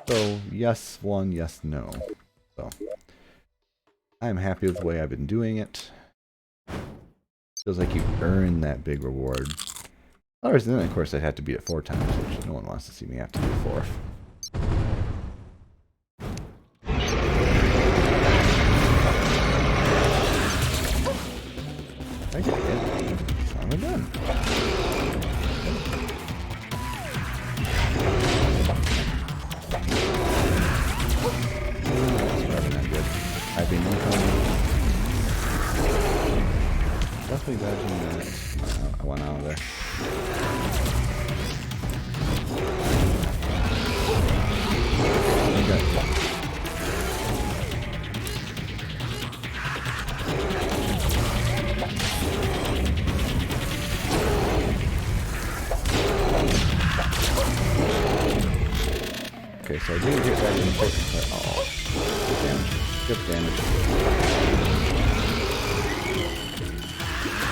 So, yes, one, yes, no. So, I'm happy with the way I've been doing it. Feels like you earn that big reward. Otherwise, then, of course, I'd have to beat it 4 times, which no one wants to see me have to do 4th. I get it. Son of a gun. That's probably not good. I've been incoming. Definitely dodging that. I went out of there. Okay, so I didn't get that important part. Oh, good damage. Good damage.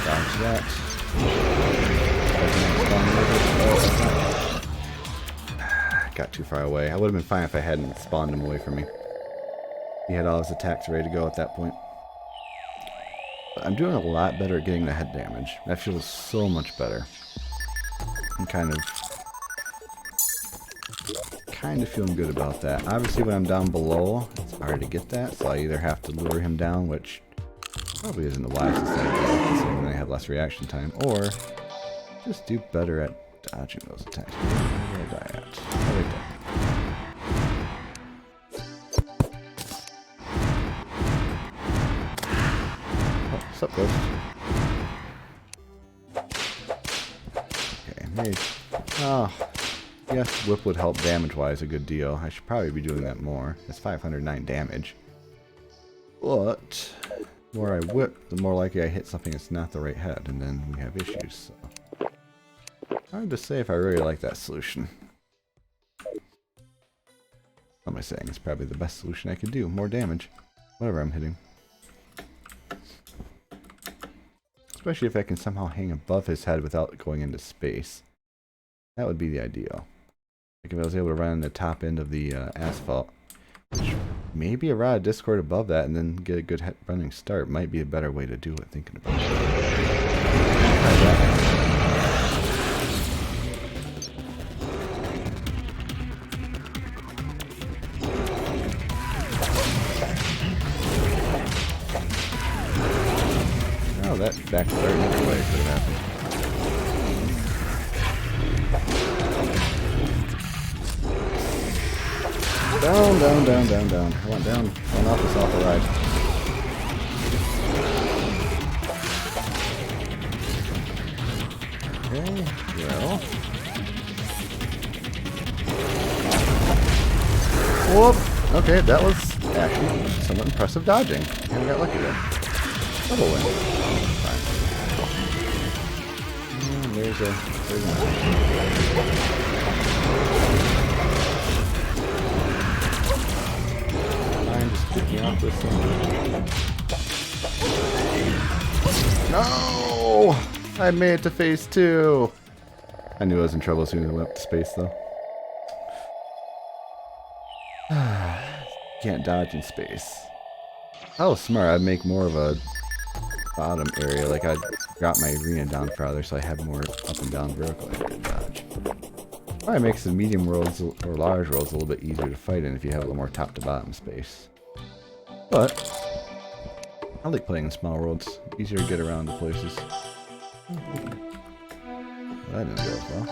Dodge that. Oh, got too far away. I would have been fine if I hadn't spawned him away from me. He had all his attacks ready to go at that point. But I'm doing a lot better at getting the head damage. That feels so much better. I'm kind of feeling good about that. Obviously when I'm down below, it's hard to get that, so I either have to lure him down, which probably isn't the wisest idea, considering I have less reaction time, or just do better at dodging those attacks. Where did I die at? Oh, right there. Oh, what's up, Ghost? Okay, maybe. Oh. Yes, whip would help damage-wise a good deal. I should probably be doing that more. It's 509 damage. But the more I whip, the more likely I hit something that's not the right head, and then we have issues. So. Hard to say if I really like that solution. What am I saying? It's probably the best solution I could do. More damage. Whatever I'm hitting. Especially if I can somehow hang above his head without going into space. That would be the ideal. Like if I was able to run on the top end of the asphalt, which maybe a rod of discord above that and then get a good running start might be a better way to do it, thinking about it. Oh, that backfired another way could have happened. Down, down, down, down, down. I went down. Went off this awful ride. Okay, well. Whoop! Okay, that was actually somewhat impressive dodging. I got lucky there. Double win. Fine. And there's a just get me off this thing. No! I made it to phase 2! I knew I was in trouble as soon as I went up to space, though. Can't dodge in space. Oh, smart. I'd make more of a bottom area. Like, I'd drop my arena down farther so I have more up and down vertical area to dodge. Probably makes the medium worlds or large worlds a little bit easier to fight in if you have a little more top to bottom space. But I like playing in small worlds. Easier to get around to places. Well, that didn't go as well.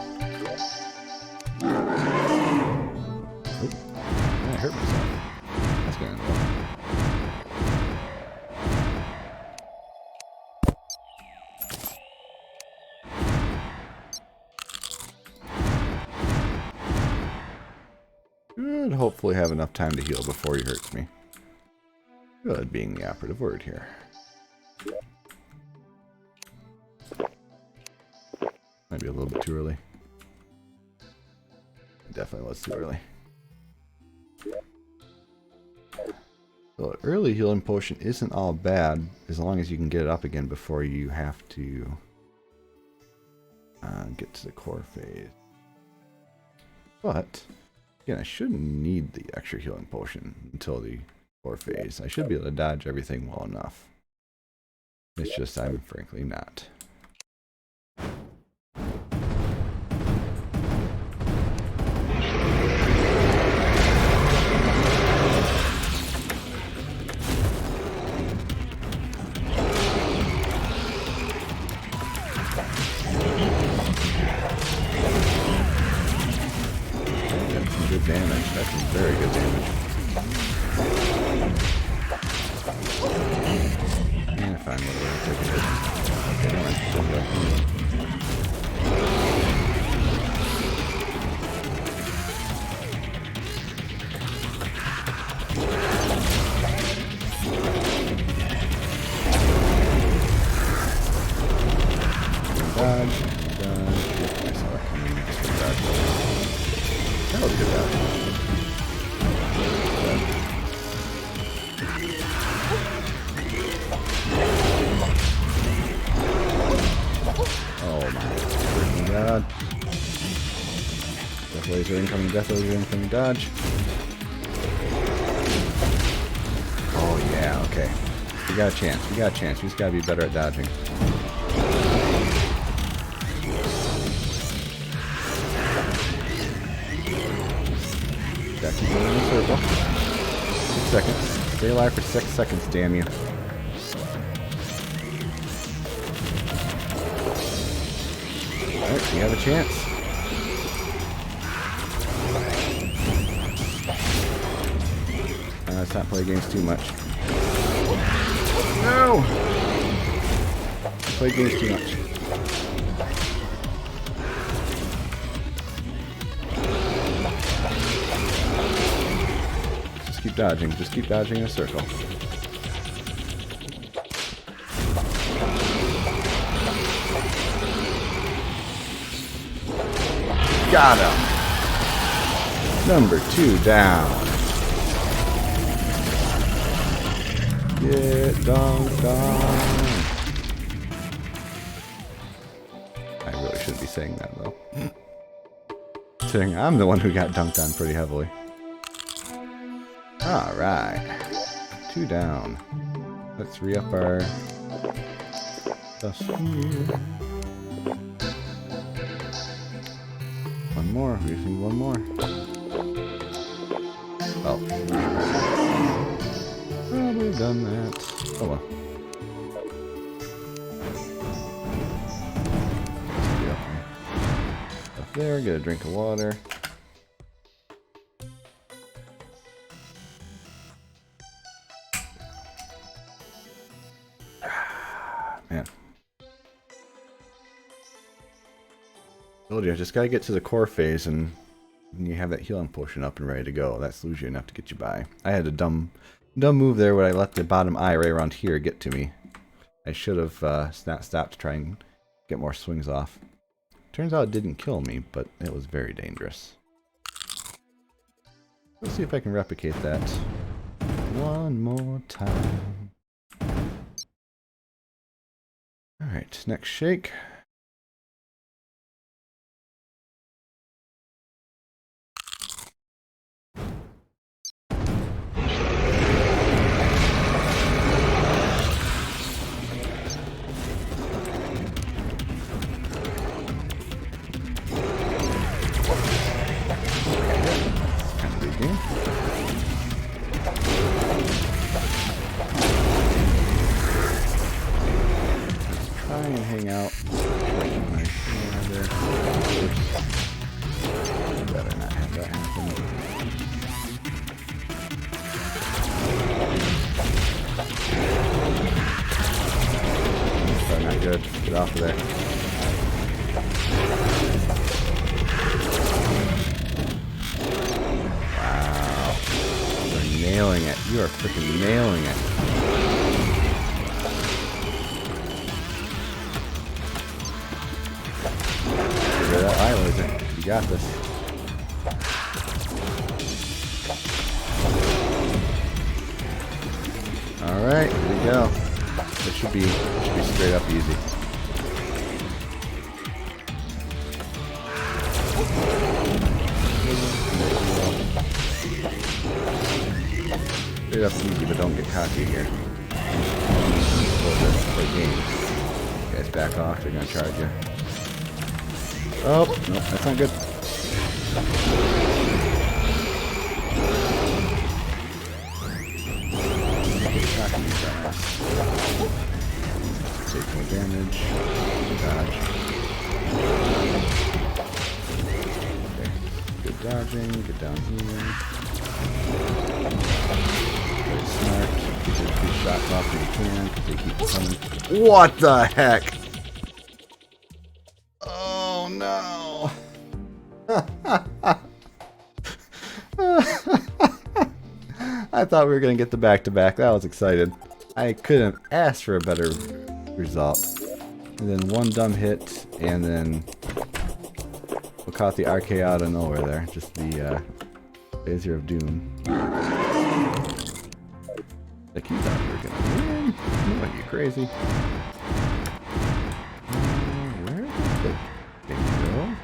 Oop. I hurt myself. That's going well. Should hopefully have enough time to heal before he hurts me. Good being the operative word here. Might be a little bit too early. Definitely was too early. So early healing potion isn't all bad as long as you can get it up again before you have to get to the core phase. But again, I shouldn't need the extra healing potion until the core phase. I should be able to dodge everything well enough. It's just I'm frankly not. That's some good damage. That's some very good damage. Yeah, fine, whatever. Take a hit. Okay, no, dodge. I saw it coming. Just dodge. That was a good dodge. laser incoming, death laser incoming, dodge. Oh yeah, okay. We got a chance, we got a chance. We just gotta be better at dodging. Got to go in a circle. 6 seconds. Stay alive for 6 seconds, damn you. Alright, we have a chance. Let's not play games too much. No! Play games too much. Just keep dodging. Just keep dodging in a circle. Got him! Number 2 down. Get dunked on. I really shouldn't be saying that though. Saying I'm the one who got dunked on pretty heavily. Alright. 2 down. Let's re-up our stuff here. One more. We just need one more. Oh. Probably done that. Oh well. Up there, get a drink of water. Man. Told you, I just gotta get to the core phase and you have that healing potion up and ready to go. That's usually enough to get you by. I had a dumb move there where I let the bottom eye right around here get to me. I should have not stopped to try and get more swings off. Turns out it didn't kill me, but it was very dangerous. Let's see if I can replicate that one more time. Alright, next shake. Hang out. Better not have that happen. That's probably not good. Get off of there. Wow. You're nailing it. You are freaking nailing it. That eye laser. You got this. Alright, here we go. It should be straight up easy. Straight up easy, but don't get cocky here. Play games. You guys back off, they're gonna charge you. Oh, no, that's not good. Take more damage. Dodge. Okay. Good dodging. Get down here. Very smart. Get your 2 shots off if you can, because they keep coming. What the heck? Oh no. I thought we were going to get the back-to-back. That was excited. I couldn't ask for a better result. And then one dumb hit, and then we caught the RK out of nowhere there. Just the Laser of Doom. Like you thought we were going to win. Are you crazy? Where did the thing go?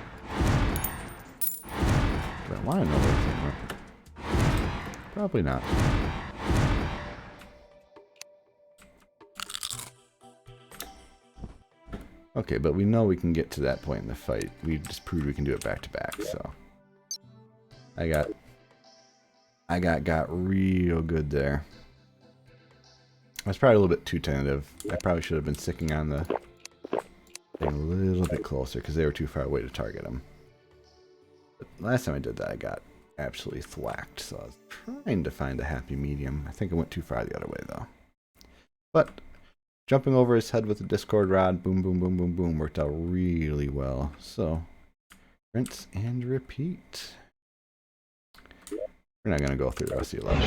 want to know where it came from. Probably not. Okay, but we know we can get to that point in the fight. We just proved we can do it back to back, so. I got real good there. I was probably a little bit too tentative. I probably should have been sticking on the thing a little bit closer because they were too far away to target them. But last time I did that, I got absolutely thwacked, so I was trying to find a happy medium. I think I went too far the other way, though. But jumping over his head with the Discord rod, boom, boom, boom, boom, boom, worked out really well. So, rinse and repeat. We're not going to go through the rest of the level.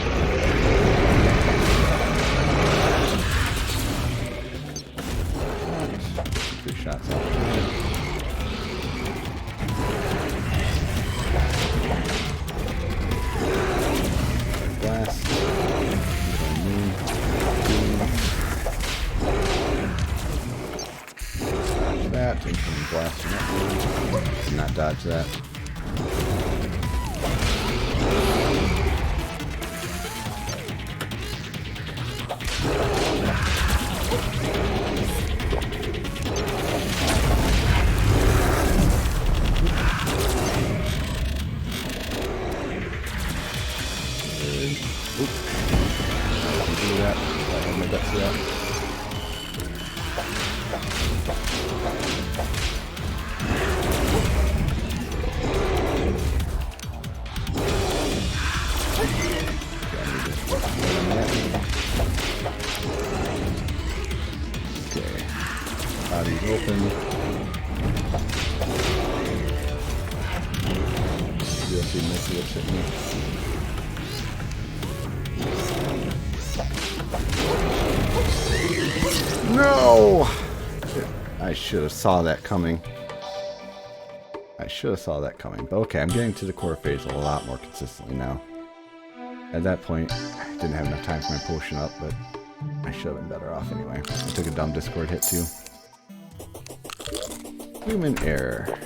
3 shots off. Blast. Dodge that. Incoming blasting up. Did not dodge that. No! I should have saw that coming. But okay, I'm getting to the core phase a lot more consistently now. At that point, I didn't have enough time for my potion up, but I should have been better off anyway. I took a dumb Discord hit too. Human error.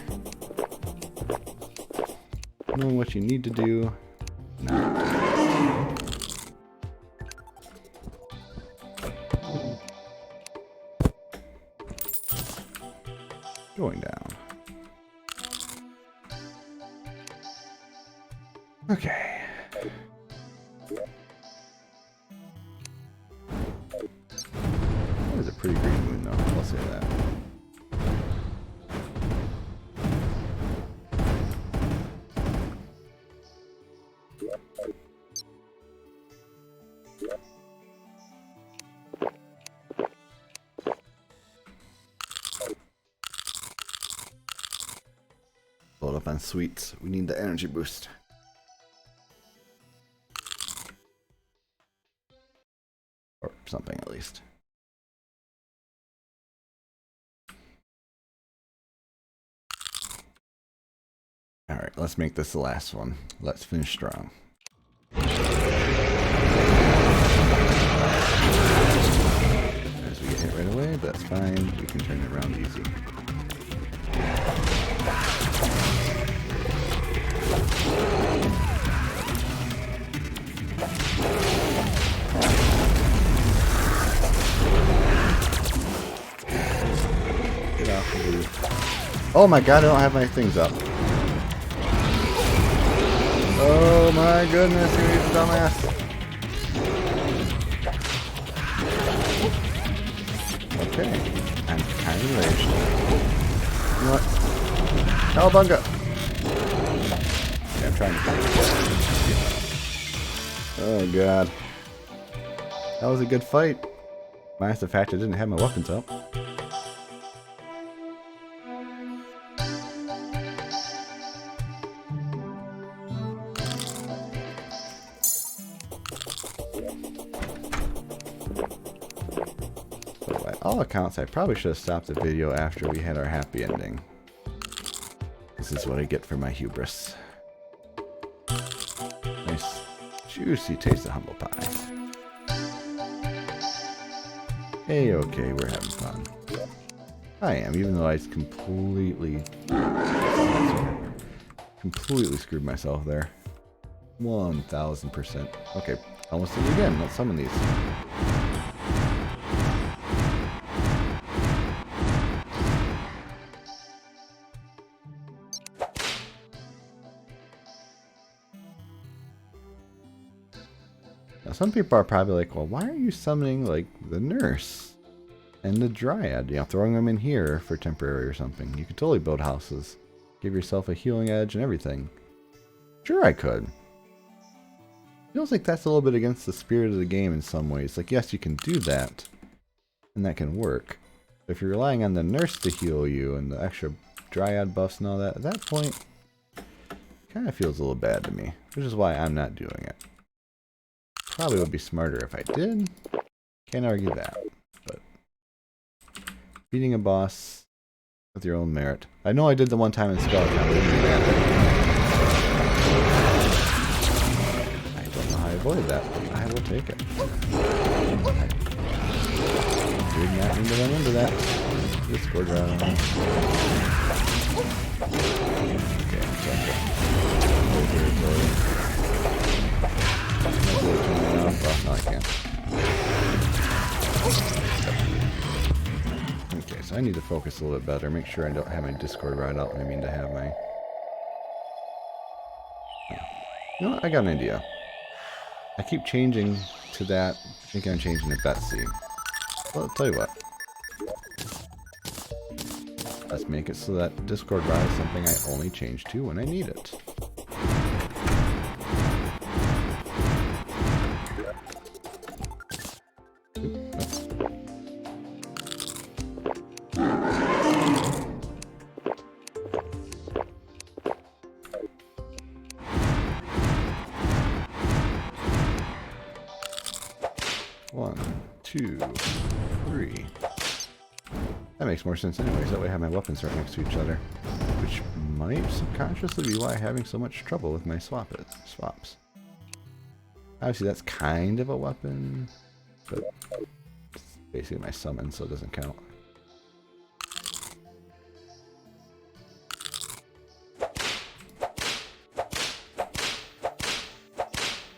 Knowing what you need to do. Nah. Going down. Okay. That was a pretty green moon though, I'll say that. Load up on sweets. We need the energy boost. Or something at least. Alright, let's make this the last one. Let's finish strong. As we get hit right away, but that's fine. We can turn it around easy. Get off the roof. Oh my god, I don't have my things up. Oh my goodness, you dumbass. Okay, I'm kind of enraged. You know what? Cowabunga! Okay, I'm trying to find it. Oh god. That was a good fight. Minus the fact I didn't have my weapons up. All accounts, I probably should have stopped the video after we had our happy ending. This is what I get for my hubris. Nice, juicy taste of humble pie. Hey, okay, we're having fun. I am, even though I completely Completely screwed myself there. 1000%. Okay, almost did it again. Let's summon these. Now some people are probably like, well, why are you summoning like the nurse and the dryad? You know, throwing them in here for temporary or something. You could totally build houses. Give yourself a healing edge and everything. Sure, I could. Feels like that's a little bit against the spirit of the game in some ways. Like, yes, you can do that, and that can work. But if you're relying on the nurse to heal you and the extra dryad buffs and all that, at that point, it kind of feels a little bad to me. Which is why I'm not doing it. Probably would be smarter if I did. Can't argue that. But beating a boss with your own merit. I know I did the one time in Skeleton, but I didn't do that. I avoided that. I will take it. I did not mean to run into that. Discord round. Okay, I'm sorry. Well, no, I can't. Okay, so I need to focus a little bit better. Make sure I don't have my Discord right out. I mean to have my... You know what? I got an idea. I keep changing to that. I think I'm changing to Betsy. Well, I'll tell you what. Let's make it so that Discord Rod is something I only change to when I need it. One, two, three. That makes more sense anyways. That way I have my weapons right next to each other. Which might subconsciously be why I'm having so much trouble with my swaps. Obviously that's kind of a weapon, but it's basically my summon, so it doesn't count.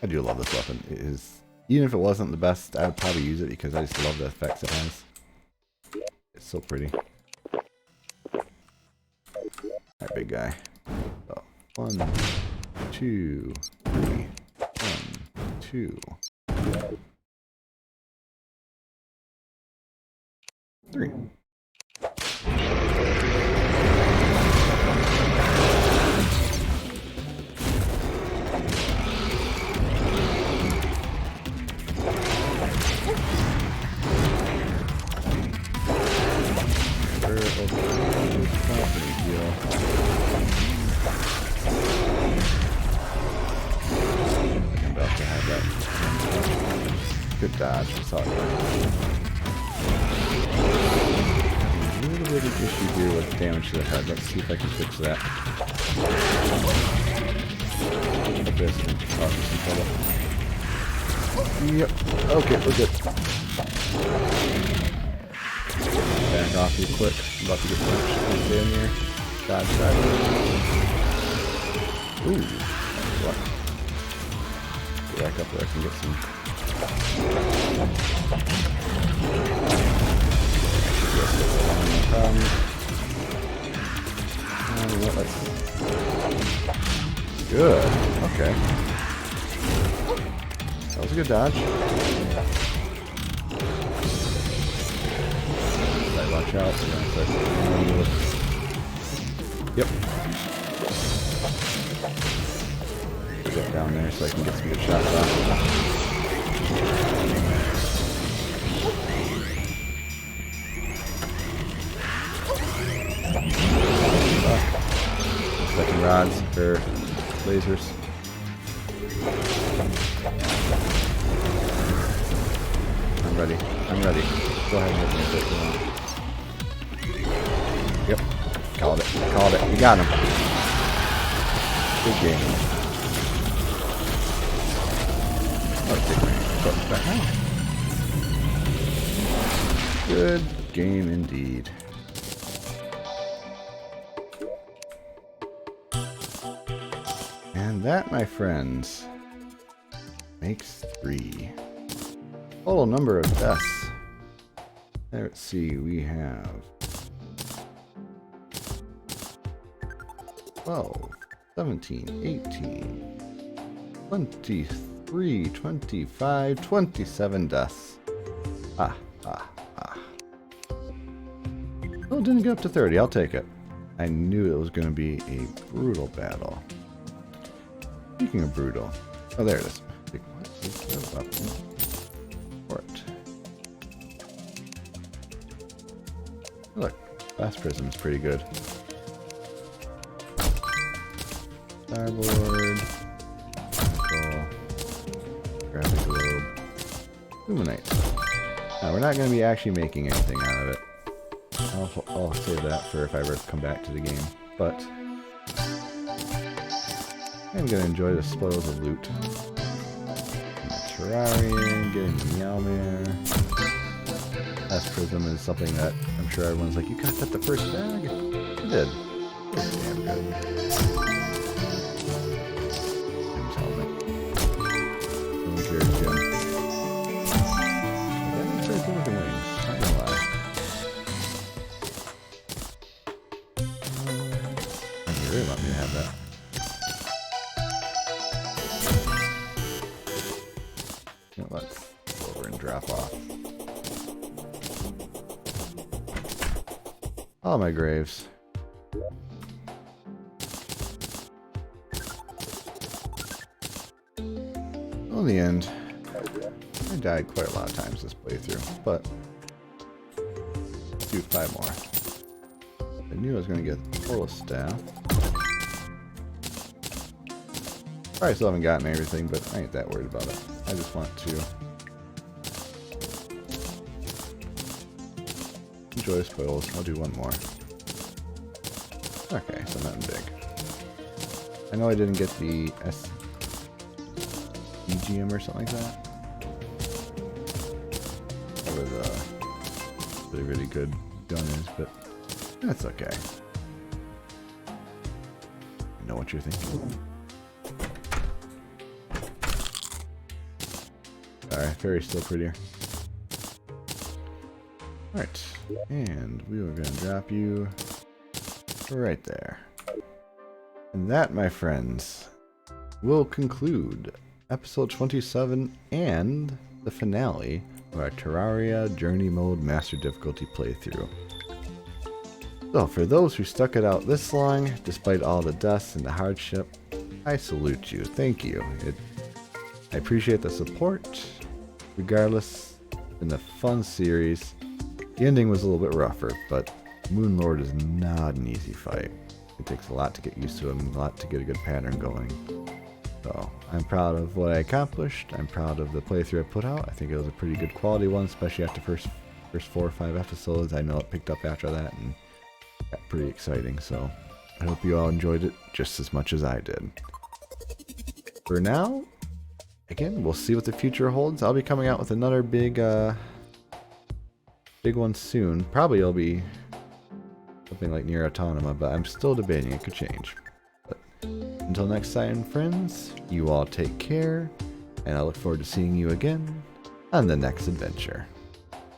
I do love this weapon. It is, even if it wasn't the best, I would probably use it because I just love the effects it has. It's so pretty. Alright, big guy. So, 1, 2, 3. 1, 2, 3. Good dodge, we saw it. A little bit of issue here with damage to the head. Let's see if I can fix that. Like this and cause some trouble. Yep. Okay, we're good. Back off real quick. I'm about to get punched. Stay in here. Dodge sideways. Ooh. What? Get back up where I can get some. Good. Okay. That was a good dodge. Right, watch out. Yep. Get down there so I can get some good shots off. Second rods or lasers. I'm ready. I'm ready. Go ahead and hit me if you want. Yep. Called it. Called it. You got him. Good game. I'll take my buttons back now. Good game indeed. And that, my friends, makes 3. Total number of deaths. Let's see, we have 12, 17, 18, 23, 25, 27 deaths. Oh, it didn't get up to 30. I'll take it. I knew it was going to be a brutal battle. Speaking of brutal. Oh, there it is. Port. Look, Blast Prism is pretty good. Starboard. Gravity Globe. Luminite. Now, we're not going to be actually making anything out of it. I'll save that for if I ever come back to the game. But I'm going to enjoy the spoils of loot. Terraria, getting the Meowmere. Blast Prism is something that I'm sure everyone's like, you got that the first bag? I did. It was damn good. Jim's helmet. No one cares, Jim. Yeah, it's very cool looking wings. Not gonna lie. You really want me to have that. Let's go over and drop off. All my graves. Well, in the end, I died quite a lot of times this playthrough, but let's do 5 more. I knew I was going to get full staff. Probably still haven't gotten everything, but I ain't that worried about it. I just want to enjoy the spoils. I'll do one more. Okay, so nothing big. I know I didn't get the EGM or something like that. That was really, really good gunners, but that's okay. I know what you're thinking. Sorry, fairy's still prettier. Alright, and we are going to drop you right there. And that, my friends, will conclude episode 27 and the finale of our Terraria Journey Mode Master Difficulty playthrough. So, for those who stuck it out this long, despite all the deaths and the hardship, I salute you. Thank you. I appreciate the support. Regardless, in the fun series, the ending was a little bit rougher, but Moon Lord is not an easy fight. It takes a lot to get used to him, a lot to get a good pattern going. So, I'm proud of what I accomplished. I'm proud of the playthrough I put out. I think it was a pretty good quality one, especially after first 4 or 5 episodes. I know it picked up after that and got pretty exciting, so I hope you all enjoyed it just as much as I did. For now, again, we'll see what the future holds. I'll be coming out with another big one soon. Probably it'll be something like Nier Automata, but I'm still debating. It could change. But until next time, friends, you all take care, and I look forward to seeing you again on the next adventure.